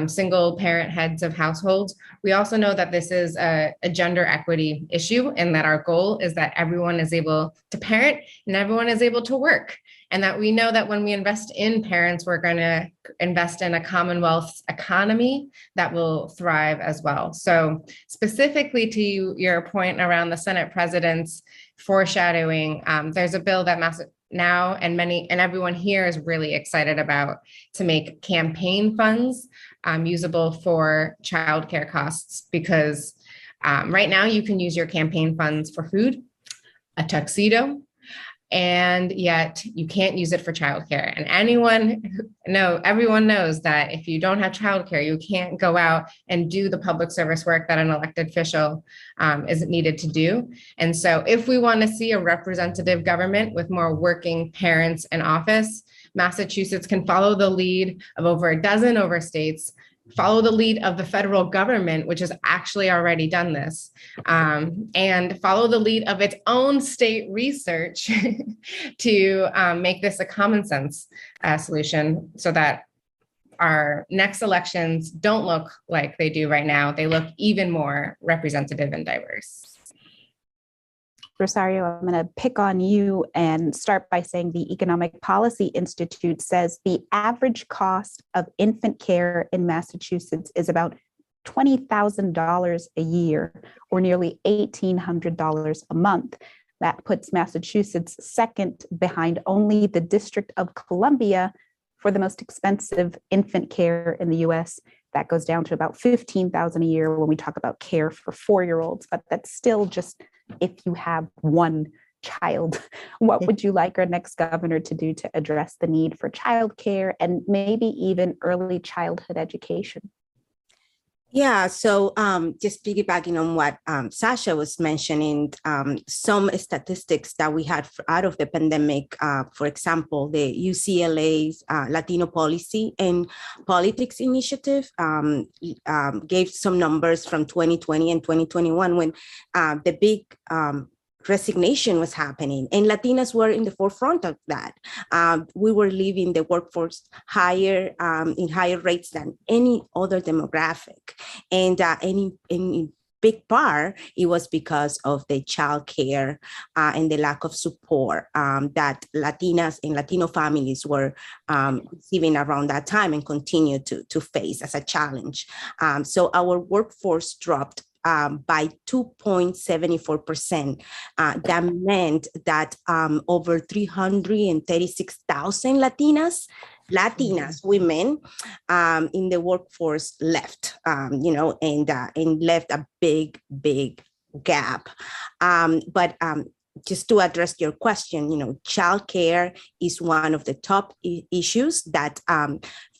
single parent heads of households, we also know that this is a gender equity issue and that our goal is that everyone is able to parent and everyone is able to work. and that we know that when we invest in parents, we're going to invest in a Commonwealth economy that will thrive as well. So specifically to your point around the Senate president's foreshadowing, there's a bill that MassNOW and everyone here is really excited about, to make campaign funds usable for childcare costs, because right now you can use your campaign funds for food, a tuxedo, and yet you can't use it for childcare. And everyone knows that if you don't have childcare, you can't go out and do the public service work that an elected official is needed to do. And so if we want to see a representative government with more working parents in office, Massachusetts can follow the lead of over a dozen overstates, follow the lead of the federal government, which has actually already done this, and follow the lead of its own state research to make this a common sense solution, so that our next elections don't look like they do right now. They look even more representative and diverse. Rosario, I'm going to pick on you and start by saying the Economic Policy Institute says the average cost of infant care in Massachusetts is about $20,000 a year, or nearly $1,800 a month. That puts Massachusetts second behind only the District of Columbia for the most expensive infant care in the US. That goes down to about $15,000 a year when we talk about care for 4-year-olds, but that's still just if you have one child. What would you like our next governor to do to address the need for childcare and maybe even early childhood education? Yeah, so just piggybacking on what Sasha was mentioning, some statistics that we had out of the pandemic, for example, the UCLA's Latino Policy and Politics Initiative gave some numbers from 2020 and 2021 when the big resignation was happening, and Latinas were in the forefront of that. We were leaving the workforce higher in higher rates than any other demographic, and in big part it was because of the child care and the lack of support that Latinas and Latino families were receiving around that time and continue to face as a challenge. So our workforce dropped by 2.74%. That meant that over 336,000 Latinas, women in the workforce left, and left a big gap. But just to address your question, childcare is one of the top issues that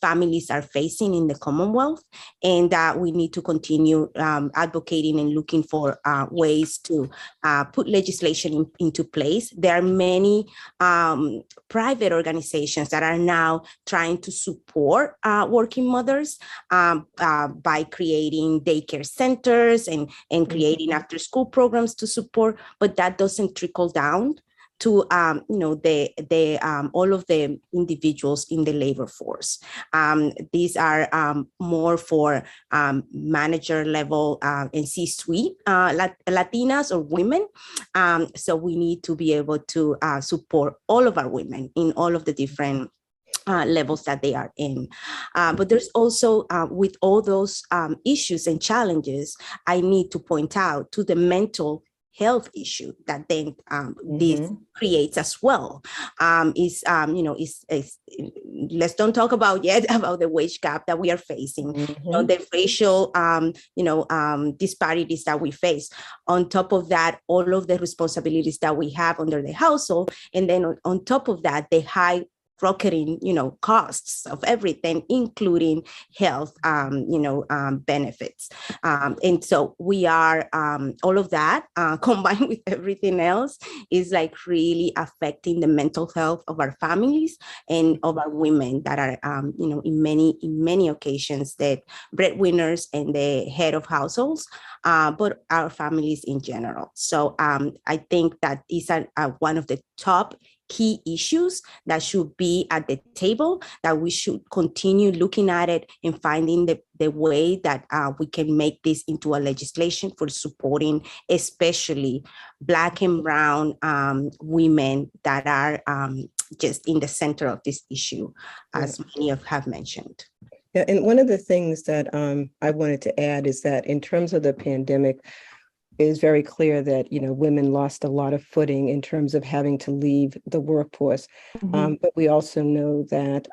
families are facing in the Commonwealth, and we need to continue advocating and looking for ways to put legislation into place. There are many private organizations that are now trying to support working mothers by creating daycare centers and creating after-school programs to support, but that doesn't trickle down to all of the individuals in the labor force. These are more for manager level and C-suite Latinas or women. So we need to be able to support all of our women in all of the different levels that they are in. But there's also, with all those issues and challenges, I need to point out to the mental health issue that then this creates as well. Let's don't talk about the wage gap that we are facing, the racial disparities that we face. On top of that, all of the responsibilities that we have under the household, and then on top of that, the high rocketing, costs of everything, including health, benefits. And so we are, all of that combined with everything else is like really affecting the mental health of our families and of our women that are, in many occasions, the breadwinners and the head of households, but our families in general. So I think that these are one of the top key issues that should be at the table, that we should continue looking at it and finding the way that we can make this into a legislation for supporting especially Black and Brown women that are just in the center of this issue, as many have mentioned. Yeah, and one of the things that I wanted to add is that in terms of the pandemic, it is very clear that, women lost a lot of footing in terms of having to leave the workforce. But we also know that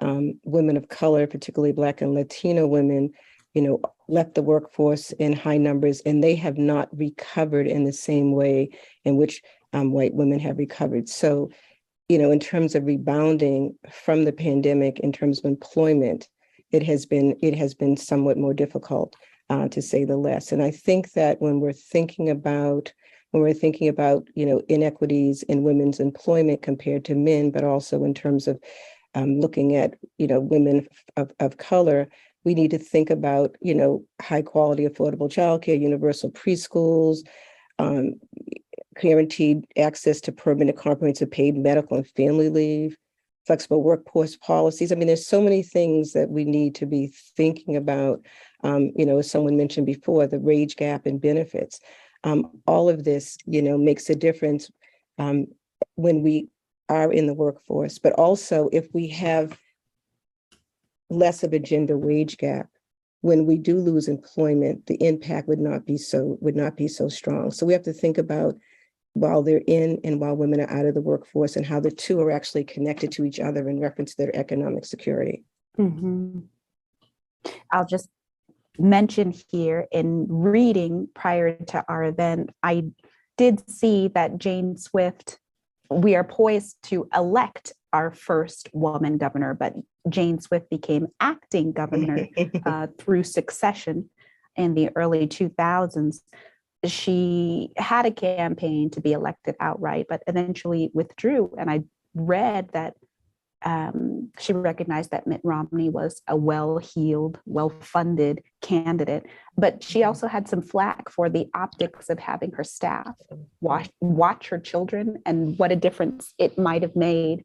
women of color, particularly Black and Latino women, left the workforce in high numbers, and they have not recovered in the same way in which white women have recovered. So, in terms of rebounding from the pandemic, in terms of employment, it has been somewhat more difficult, to say the least. And I think that when we're thinking about inequities in women's employment compared to men, but also in terms of looking at women of color, we need to think about high quality, affordable childcare, universal preschools, guaranteed access to permanent comprehensive paid medical and family leave, flexible workforce policies. I mean, there's so many things that we need to be thinking about. As someone mentioned before, the wage gap in benefits. All of this, makes a difference when we are in the workforce. But also, if we have less of a gender wage gap, when we do lose employment, the impact would not be so strong. So we have to think about while they're in and while women are out of the workforce, and how the two are actually connected to each other in reference to their economic security. I'll just mention here, in reading prior to our event, I did see that Jane Swift, we are poised to elect our first woman governor, but Jane Swift became acting governor through succession in the early 2000s. She had a campaign to be elected outright, but eventually withdrew. And I read that she recognized that Mitt Romney was a well-heeled, well-funded candidate, but she also had some flack for the optics of having her staff watch her children, and what a difference it might have made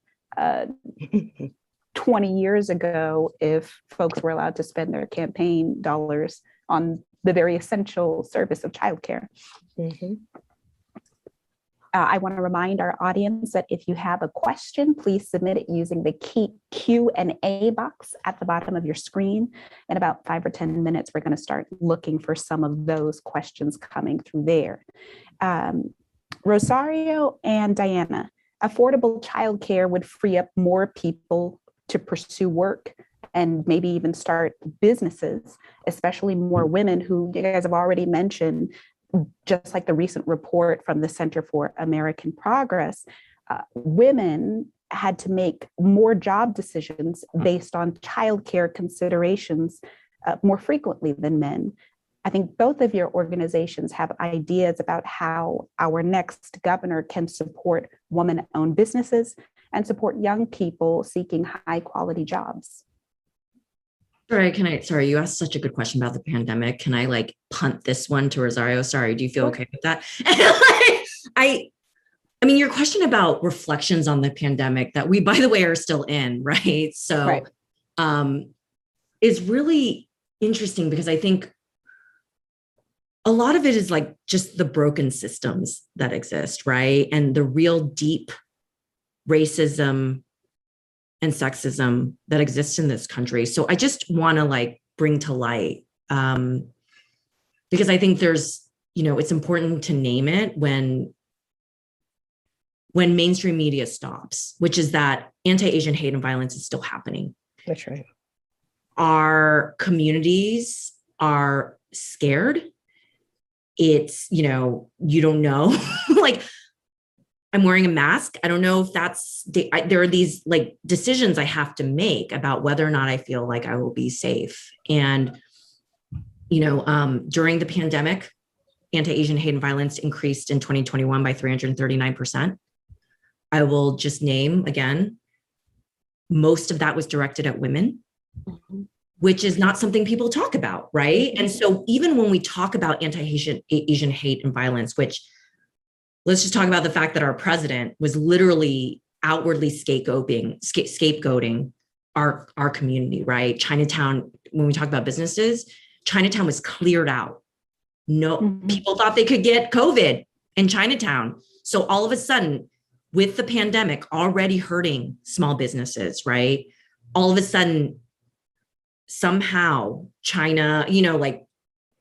20 years ago if folks were allowed to spend their campaign dollars on the very essential service of childcare. I want to remind our audience that if you have a question, please submit it using the Q&A box at the bottom of your screen. In about 5 or 10 minutes, we're going to start looking for some of those questions coming through there. Rosario and Diana, affordable childcare would free up more people to pursue work and maybe even start businesses, especially more women who you guys have already mentioned, just like the recent report from the Center for American Progress, women had to make more job decisions based on childcare considerations more frequently than men. I think both of your organizations have ideas about how our next governor can support woman-owned businesses and support young people seeking high-quality jobs. Sorry, you asked such a good question about the pandemic. Can I punt this one to Rosario? Sorry, do you feel okay with that? I mean, your question about reflections on the pandemic that we, by the way, are still in, right? So is really interesting, because I think a lot of it is just the broken systems that exist, right? And the real deep racism and sexism that exists in this country. So I just want to bring to light, because I think there's, it's important to name it when mainstream media stops, which is that anti-Asian hate and violence is still happening. That's right. Our communities are scared. It's, you don't know, I'm wearing a mask. I don't know if there are these decisions I have to make about whether or not I feel like I will be safe. And, during the pandemic, anti-Asian hate and violence increased in 2021 by 339%. I will just name again, most of that was directed at women, which is not something people talk about, right? And so even when we talk about anti-Asian hate and violence, which, let's just talk about the fact that our president was literally outwardly scapegoating our community, right? Chinatown, when we talk about businesses, Chinatown was cleared out. People thought they could get COVID in Chinatown. So all of a sudden, with the pandemic already hurting small businesses, right? All of a sudden, somehow China, like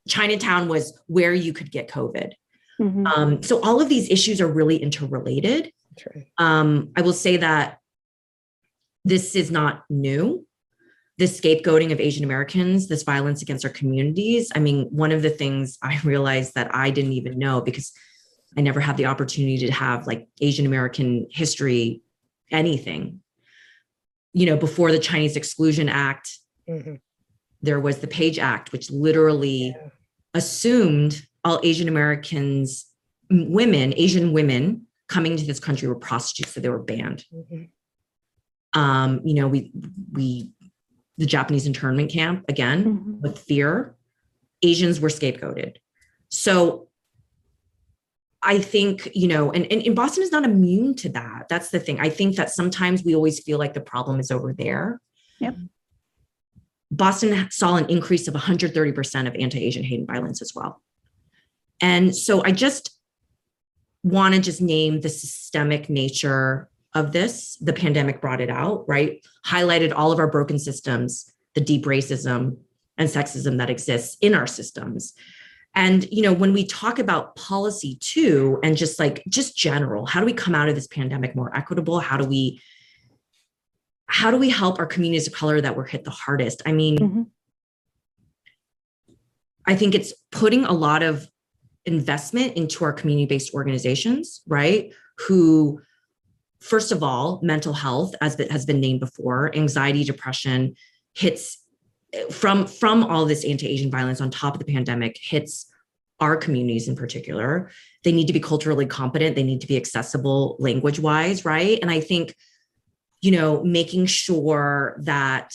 Chinatown was where you could get COVID. Mm-hmm. So all of these issues are really interrelated. True. I will say that this is not new. This scapegoating of Asian Americans, this violence against our communities. I mean, one of the things I realized that I didn't even know, because I never had the opportunity to have like Asian American history, anything. Before the Chinese Exclusion Act, mm-hmm. there was the Page Act, which literally assumed all Asian Americans, Asian women coming to this country were prostitutes, so they were banned. Mm-hmm. The Japanese internment camp, again, mm-hmm. with fear, Asians were scapegoated. So I think, and Boston is not immune to that. That's the thing. I think that sometimes we always feel like the problem is over there. Yep. Boston saw an increase of 130% of anti-Asian hate and violence as well. And so I just want to just name the systemic nature of this. The pandemic brought it out, right? Highlighted all of our broken systems, the deep racism and sexism that exists in our systems. And, when we talk about policy too, and just general, how do we come out of this pandemic more equitable? How do we help our communities of color that were hit the hardest? I mean, mm-hmm. I think it's putting a lot of investment into our community-based organizations, right? Who, first of all, mental health, as it has been named before, anxiety, depression hits from all this anti-Asian violence on top of the pandemic, hits our communities in particular. They need to be culturally competent. They need to be accessible language-wise, right? And I think, making sure that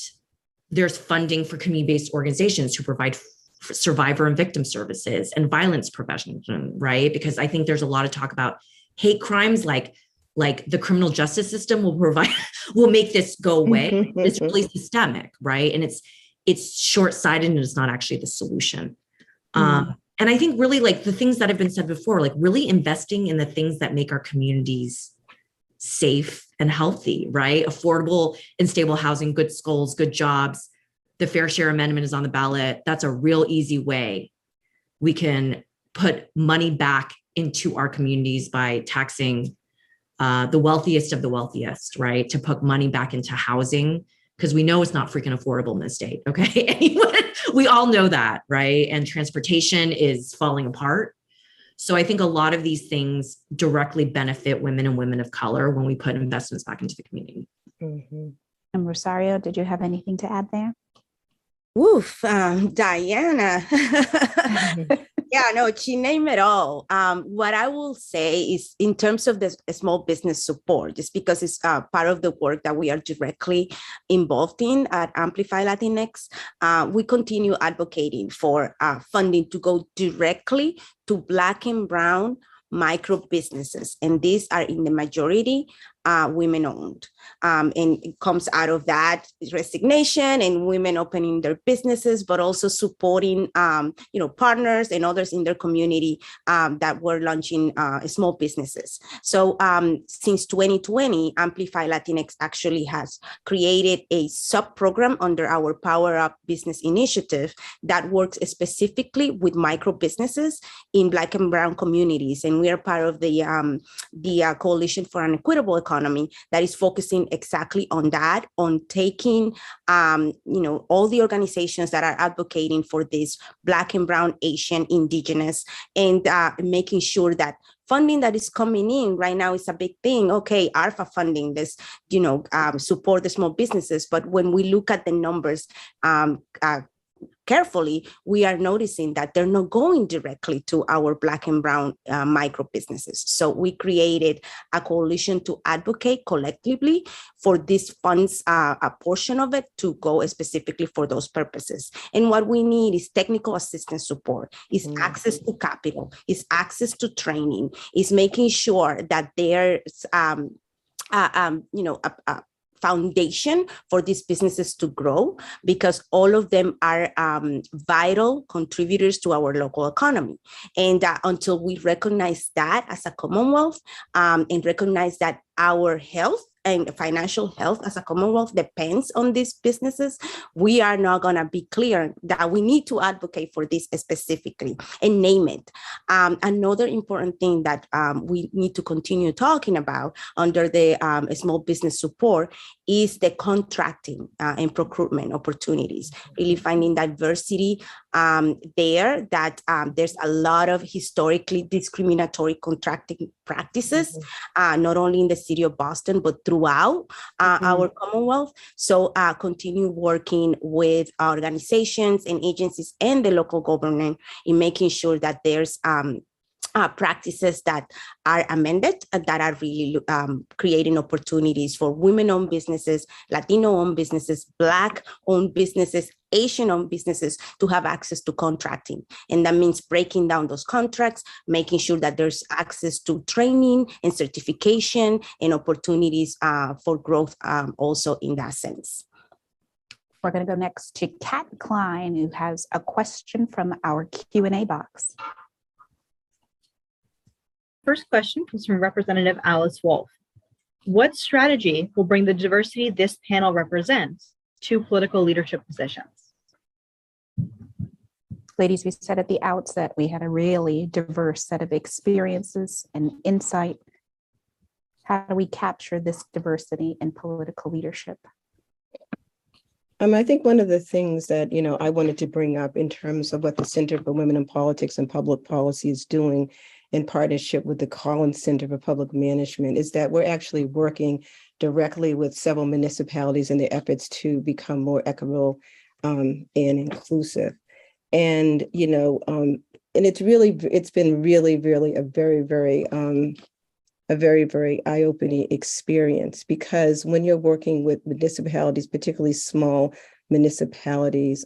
there's funding for community-based organizations who provide survivor and victim services and violence prevention, right? Because I think there's a lot of talk about hate crimes, like the criminal justice system will make this go away. It's really systemic, right? And it's short-sighted and it's not actually the solution. And I think really like the things that have been said before, like really investing in the things that make our communities safe and healthy, right? Affordable and stable housing, good schools, good jobs. The Fair Share Amendment is on the ballot. That's a real easy way we can put money back into our communities by taxing the wealthiest of the wealthiest, right? To put money back into housing, because we know it's not freaking affordable in this state, okay? Anyone, we all know that, right? And transportation is falling apart. So I think a lot of these things directly benefit women and women of color when we put investments back into the community. Mm-hmm. And Rosario, did you have anything to add there? Oof, Diana. Yeah, no, she named it all. What I will say is in terms of the small business support, just because it's part of the work that we are directly involved in at Amplify Latinx, we continue advocating for funding to go directly to Black and Brown micro businesses. And these are in the majority women owned. And it comes out of that resignation and women opening their businesses, but also supporting, partners and others in their community that were launching small businesses. So since 2020, Amplify Latinx actually has created a sub-program under our Power Up Business Initiative that works specifically with micro businesses in Black and Brown communities. And we are part of the Coalition for an Equitable Economy that is focusing exactly on that, on taking, all the organizations that are advocating for this Black and Brown, Asian, Indigenous, and making sure that funding that is coming in right now is a big thing. Okay, ARFA funding, this, support the small businesses. But when we look at the numbers, carefully, we are noticing that they're not going directly to our Black and Brown micro businesses. So we created a coalition to advocate collectively for these funds, a portion of it to go specifically for those purposes. And what we need is technical assistance support, is access to capital, is access to training, is making sure that there's, foundation for these businesses to grow, because all of them are vital contributors to our local economy. And until we recognize that as a Commonwealth, and recognize that our health and financial health as a Commonwealth depends on these businesses, we are not going to be clear that we need to advocate for this specifically and name it. Another important thing that we need to continue talking about under the small business support is the contracting and procurement opportunities, really finding diversity there, that there's a lot of historically discriminatory contracting practices, not only in the city of Boston, but throughout our Commonwealth. So continue working with organizations and agencies and the local government in making sure that there's practices that are amended, that are really creating opportunities for women-owned businesses, Latino-owned businesses, Black-owned businesses, Asian-owned businesses to have access to contracting. And that means breaking down those contracts, making sure that there's access to training and certification and opportunities for growth also in that sense. We're going to go next to Kat Klein, who has a question from our Q&A box. First question comes from Representative Alice Wolf. What strategy will bring the diversity this panel represents to political leadership positions? Ladies, we said at the outset, we had a really diverse set of experiences and insight. How do we capture this diversity in political leadership? I think one of the things that, I wanted to bring up in terms of what the Center for Women in Politics and Public Policy is doing in partnership with the Collins Center for Public Management is that we're actually working directly with several municipalities in their efforts to become more equitable and inclusive. And, and it's been really a very, very eye-opening experience, because when you're working with municipalities, particularly small municipalities,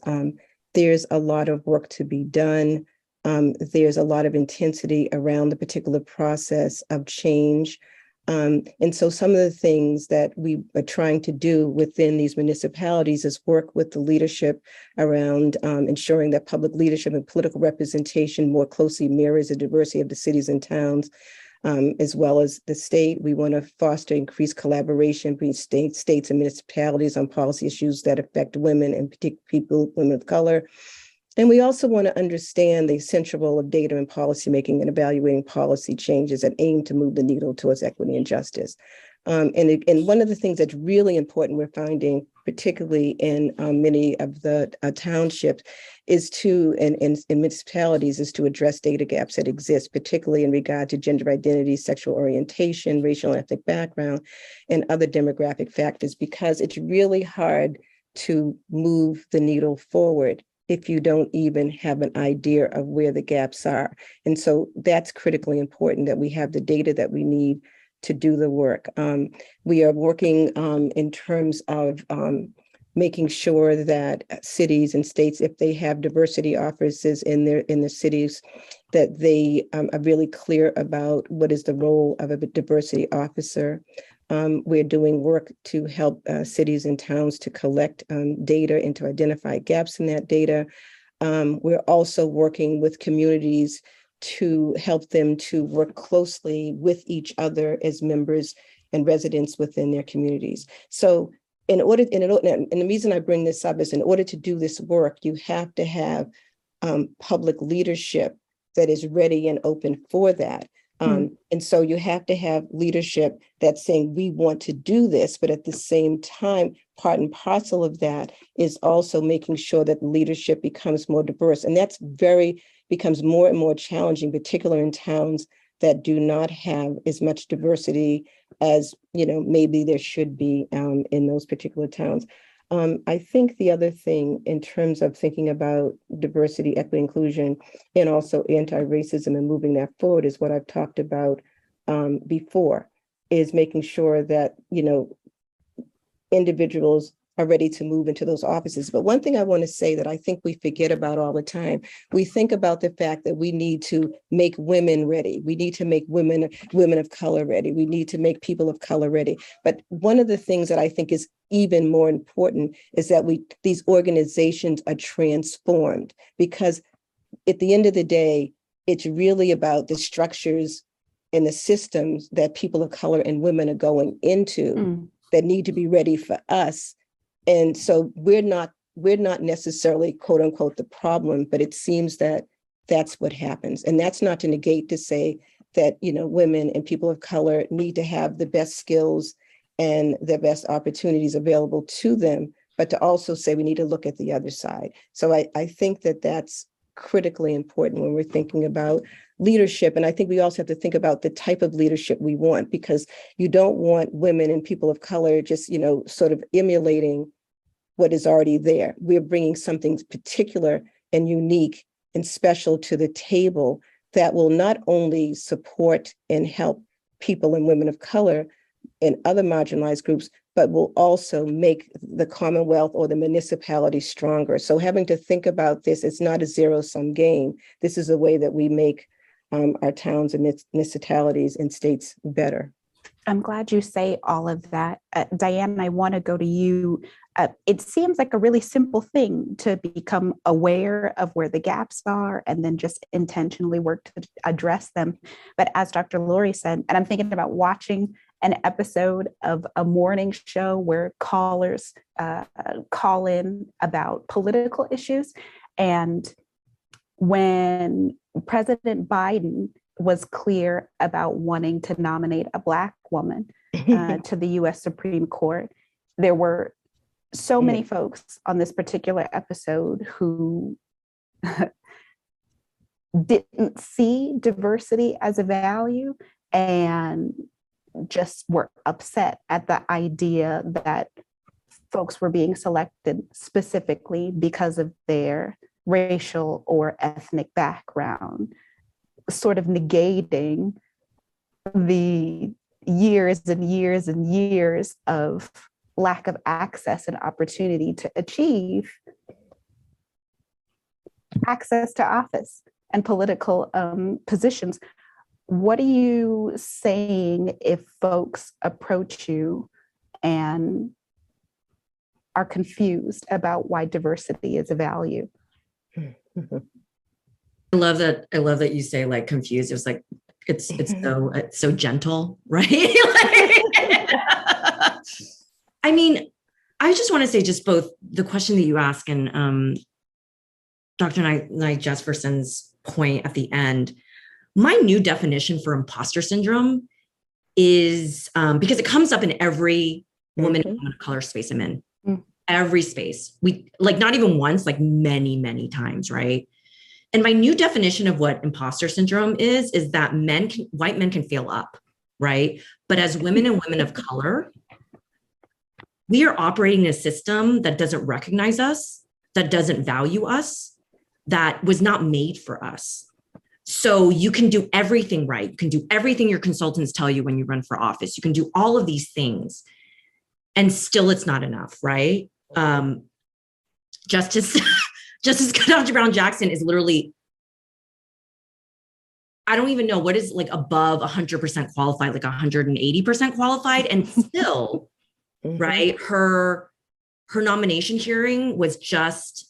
there's a lot of work to be done. There's a lot of intensity around the particular process of change. And so some of the things that we are trying to do within these municipalities is work with the leadership around ensuring that public leadership and political representation more closely mirrors the diversity of the cities and towns, as well as the state. We want to foster increased collaboration between states and municipalities on policy issues that affect women, and particularly women of color. And we also want to understand the essential role of data in policymaking and evaluating policy changes that aim to move the needle towards equity and justice. And one of the things that's really important, we're finding, particularly in many of the townships, is in municipalities, is to address data gaps that exist, particularly in regard to gender identity, sexual orientation, racial and ethnic background, and other demographic factors, because it's really hard to move the needle forward if you don't even have an idea of where the gaps are. And so that's critically important, that we have the data that we need to do the work. We are working in terms of making sure that cities and states, if they have diversity offices in their cities, that they are really clear about what is the role of a diversity officer. We're doing work to help cities and towns to collect data and to identify gaps in that data. We're also working with communities to help them to work closely with each other as members and residents within their communities. So and the reason I bring this up is, in order to do this work, you have to have public leadership that is ready and open for that. And so you have to have leadership that's saying, we want to do this, but at the same time, part and parcel of that is also making sure that leadership becomes more diverse. And that's becomes more and more challenging, particularly in towns that do not have as much diversity as, maybe there should be in those particular towns. I think the other thing in terms of thinking about diversity, equity, inclusion, and also anti-racism and moving that forward is what I've talked about before, is making sure that, individuals are ready to move into those offices. But one thing I want to say that I think we forget about all the time, we think about the fact that we need to make women ready. We need to make women of color ready. We need to make people of color ready. But one of the things that I think is even more important is that these organizations are transformed, because at the end of the day, it's really about the structures and the systems that people of color and women are going into that need to be ready for us. And so we're not necessarily, quote unquote, the problem, but it seems that that's what happens. And that's not to negate to say that, women and people of color need to have the best skills and the best opportunities available to them, but to also say we need to look at the other side. So I think that that's critically important when we're thinking about leadership. And I think we also have to think about the type of leadership we want, because you don't want women and people of color just, sort of emulating what is already there. We're bringing something particular and unique and special to the table that will not only support and help people and women of color and other marginalized groups, but will also make the Commonwealth or the municipality stronger. So having to think about this, it's not a zero-sum game. This is a way that we make our towns and municipalities and states better. I'm glad you say all of that. Diane, I want to go to you. It seems like a really simple thing to become aware of where the gaps are and then just intentionally work to address them. But as Dr. Laurie said, and I'm thinking about watching an episode of a morning show where callers call in about political issues. And when President Biden was clear about wanting to nominate a Black woman to the US Supreme Court, there were so many folks on this particular episode who didn't see diversity as a value and just were upset at the idea that folks were being selected specifically because of their racial or ethnic background, sort of negating the years and years and years of lack of access and opportunity to achieve access to office and political positions. What are you saying if folks approach you and are confused about why diversity is a value? I love that you say like confused. It was like it's so gentle, right? I mean, I just want to say just both the question that you ask and Dr. Nsiah-Jefferson's point at the end. My new definition for imposter syndrome is because it comes up in every woman of color space I'm in. Every space. We like not even once, like many, many times, right? And my new definition of what imposter syndrome is that white men can fail up, right? But as women and women of color, we are operating in a system that doesn't recognize us, that doesn't value us, that was not made for us. So you can do everything right. You can do everything your consultants tell you when you run for office. You can do all of these things and still it's not enough, right? Justice Ketanji Brown Jackson is literally, I don't even know what is like above 100% qualified, like 180% qualified. And still, right, her nomination hearing was just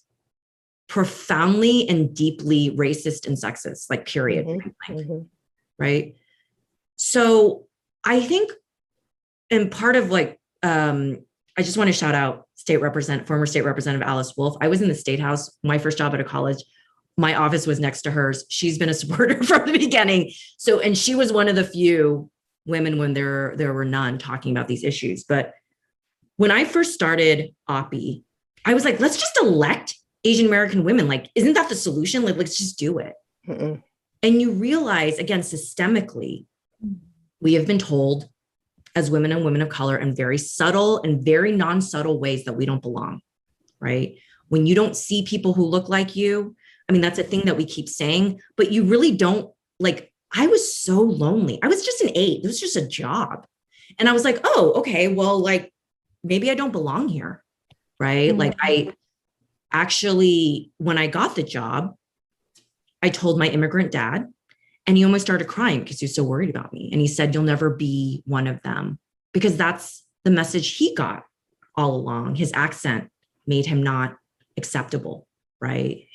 profoundly and deeply racist and sexist, like period, right? So I think, and part of like, I just want to shout out former state representative Alice Wolf. I was in the State House, my first job at a college. My office was next to hers. She's been a supporter from the beginning. So, and she was one of the few women when there were none talking about these issues. But when I first started OPPE, I was like, let's just elect Asian American women. Like, isn't that the solution? Like, let's just do it. And you realize, again, systemically, we have been told as women and women of color in very subtle and very non-subtle ways that we don't belong, right? When you don't see people who look like you, I mean, that's a thing that we keep saying, but you really don't, like, I was so lonely. I was just an aide. It was just a job. And I was like, oh, okay, well, like, maybe I don't belong here. right? Mm-hmm. Like I actually, when I got the job, I told my immigrant dad, and he almost started crying because he was so worried about me. And he said, you'll never be one of them, because that's the message he got all along. His accent made him not acceptable, right?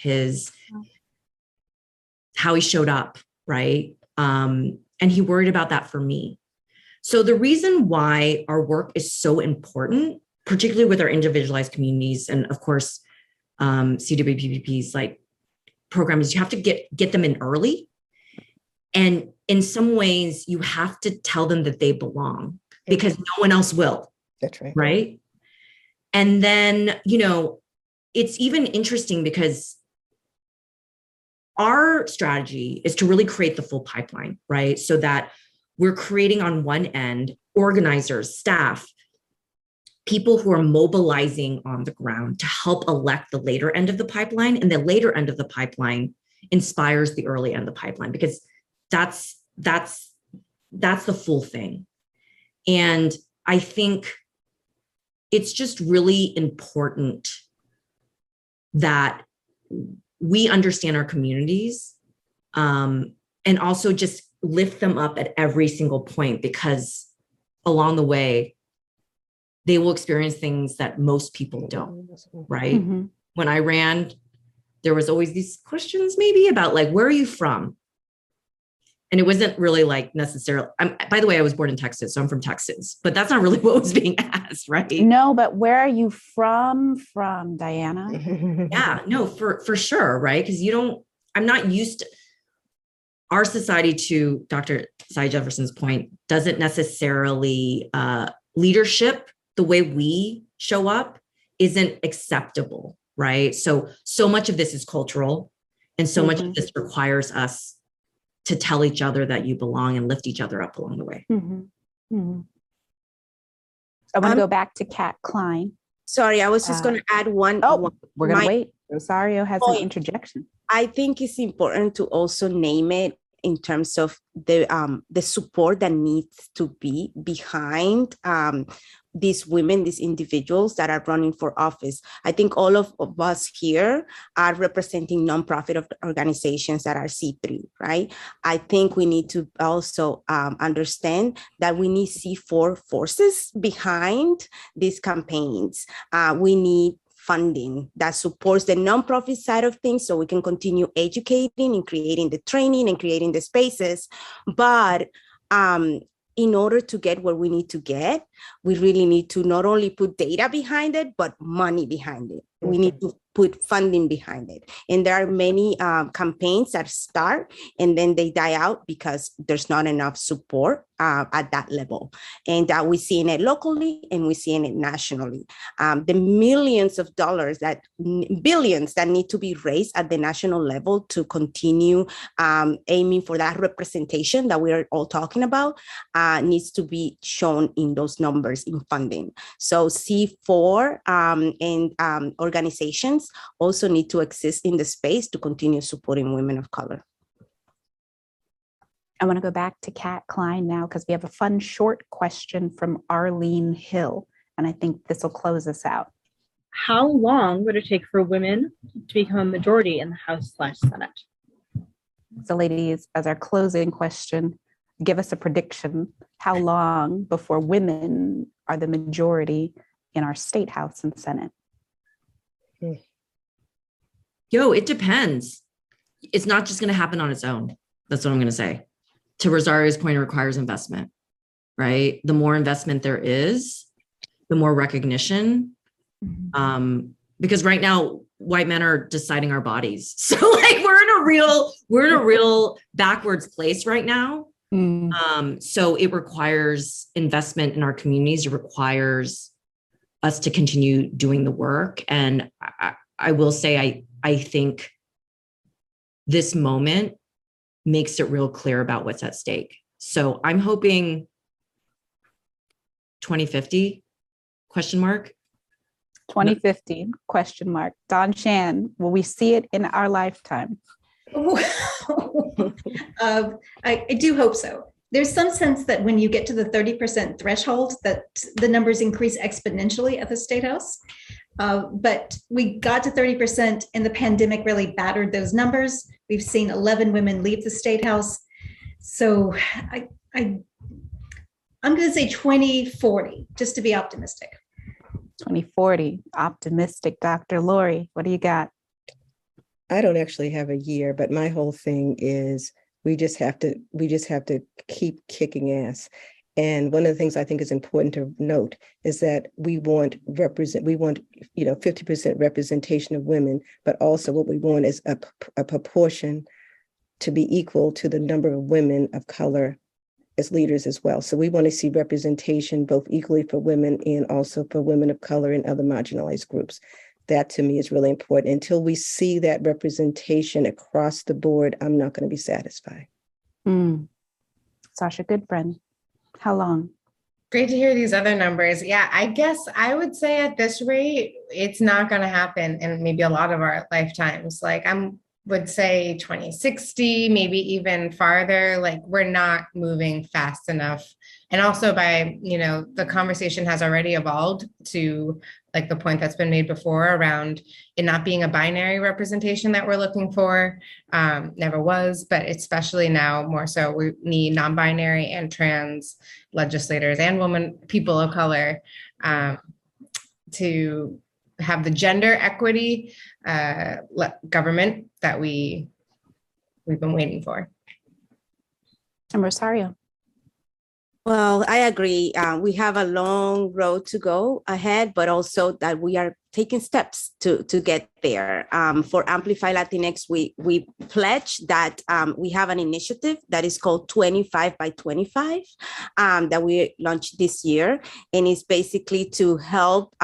How he showed up, right? And he worried about that for me. So the reason why our work is so important, particularly with our individualized communities, and of course, CWPP's like programs, you have to get them in early. And in some ways, you have to tell them that they belong, because no one else will. That's right. Right. And then, it's even interesting because our strategy is to really create the full pipeline, right? So that we're creating on one end organizers, staff, people who are mobilizing on the ground to help elect the later end of the pipeline. And the later end of the pipeline inspires the early end of the pipeline, because that's the full thing. And I think it's just really important that we understand our communities, and also just lift them up at every single point, because along the way, they will experience things that most people don't, right? Mm-hmm. When I ran, there was always these questions maybe about like, where are you from? And it wasn't really like necessarily, by the way, I was born in Texas, so I'm from Texas, but that's not really what was being asked, right? No, but where are you from, Diana? Yeah, no, for sure, right? Because I'm not used to, our society, to Dr. Nsiah-Jefferson's point, doesn't necessarily, leadership, the way we show up isn't acceptable, right? So much of this is cultural, and so much of this requires us to tell each other that you belong and lift each other up along the way. Mm-hmm. Mm-hmm. I want to go back to Kat Klein. Sorry, I was just going to add one. We're going to wait. Rosario has an interjection. I think it's important to also name it in terms of the support that needs to be behind these women, these individuals that are running for office. I think all of us here are representing nonprofit organizations that are C3, right? I think we need to also understand that we need C4 forces behind these campaigns. We need funding that supports the nonprofit side of things, so we can continue educating and creating the training and creating the spaces. But in order to get where we need to get, we really need to not only put data behind it, but money behind it. We need to put funding behind it. And there are many campaigns that start and then they die out because there's not enough support at that level. And we're seeing it locally and we're seeing it nationally. The millions of dollars, billions that need to be raised at the national level to continue aiming for that representation that we're all talking about needs to be shown in those numbers in funding. So C4 and organizations also need to exist in the space to continue supporting women of color. I want to go back to Kat Klein now, because we have a fun short question from Arlene Hill, and I think this will close us out. How long would it take for women to become a majority in the House/Senate? So ladies, as our closing question, give us a prediction. How long before women are the majority in our state House and Senate? It depends. It's not just going to happen on its own. That's what I'm going to say. To Rosario's point, it requires investment, right? The more investment there is, the more recognition. Because right now, white men are deciding our bodies. So like we're in a real backwards place right now. So it requires investment in our communities. It requires us to continue doing the work. And I will say, I think this moment makes it real clear about what's at stake. So I'm hoping 2050, question mark. 2050, question mark. Dawn Shan, will we see it in our lifetime? I do hope so. There's some sense that when you get to the 30% threshold, that the numbers increase exponentially at the State House. But we got to 30% and the pandemic really battered those numbers. We've seen 11 women leave the State House. So I'm going to say 2040, just to be optimistic. 2040, optimistic. Dr. Laurie, what do you got? I don't actually have a year, but my whole thing is we just have to keep kicking ass. And one of the things I think is important to note is that we want 50% representation of women, but also what we want is a proportion to be equal to the number of women of color as leaders as well. So we want to see representation both equally for women and also for women of color and other marginalized groups. That to me is really important. Until we see that representation across the board, I'm not going to be satisfied. Sasha, Goodfriend, how long? Great to hear these other numbers. Yeah, I guess I would say at this rate, it's not going to happen in maybe a lot of our lifetimes. Like would say 2060, maybe even farther. Like we're not moving fast enough. And also the conversation has already evolved to like the point that's been made before around it not being a binary representation that we're looking for. Never was, but especially now more so, we need non-binary and trans legislators and people of color to have the gender equity government that we've been waiting for. And Rosario. Well, I agree. We have a long road to go ahead, but also that we are taking steps to get there. For Amplify Latinx, we pledge that we have an initiative that is called 25 by 25 that we launched this year. And it's basically to help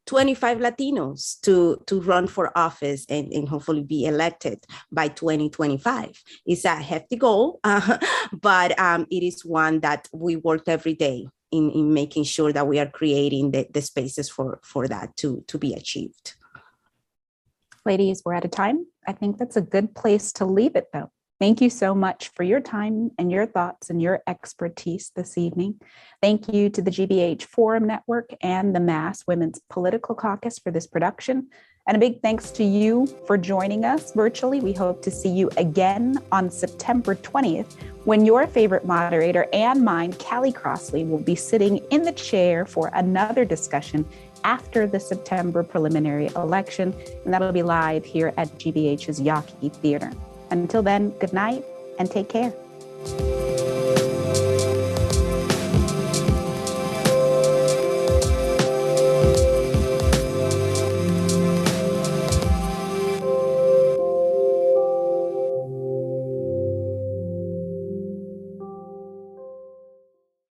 25 Latinos to run for office and hopefully be elected by 2025. It's a hefty goal, but it is one that we work every day in making sure that we are creating the spaces for that to be achieved. Ladies, we're out of time. I think that's a good place to leave it, though. Thank you so much for your time and your thoughts and your expertise this evening. Thank you to the GBH Forum Network and the Mass Women's Political Caucus for this production. And a big thanks to you for joining us virtually. We hope to see you again on September 20th, when your favorite moderator and mine, Callie Crossley, will be sitting in the chair for another discussion after the September preliminary election. And that'll be live here at GBH's Yawkey Theater. Until then, good night and take care.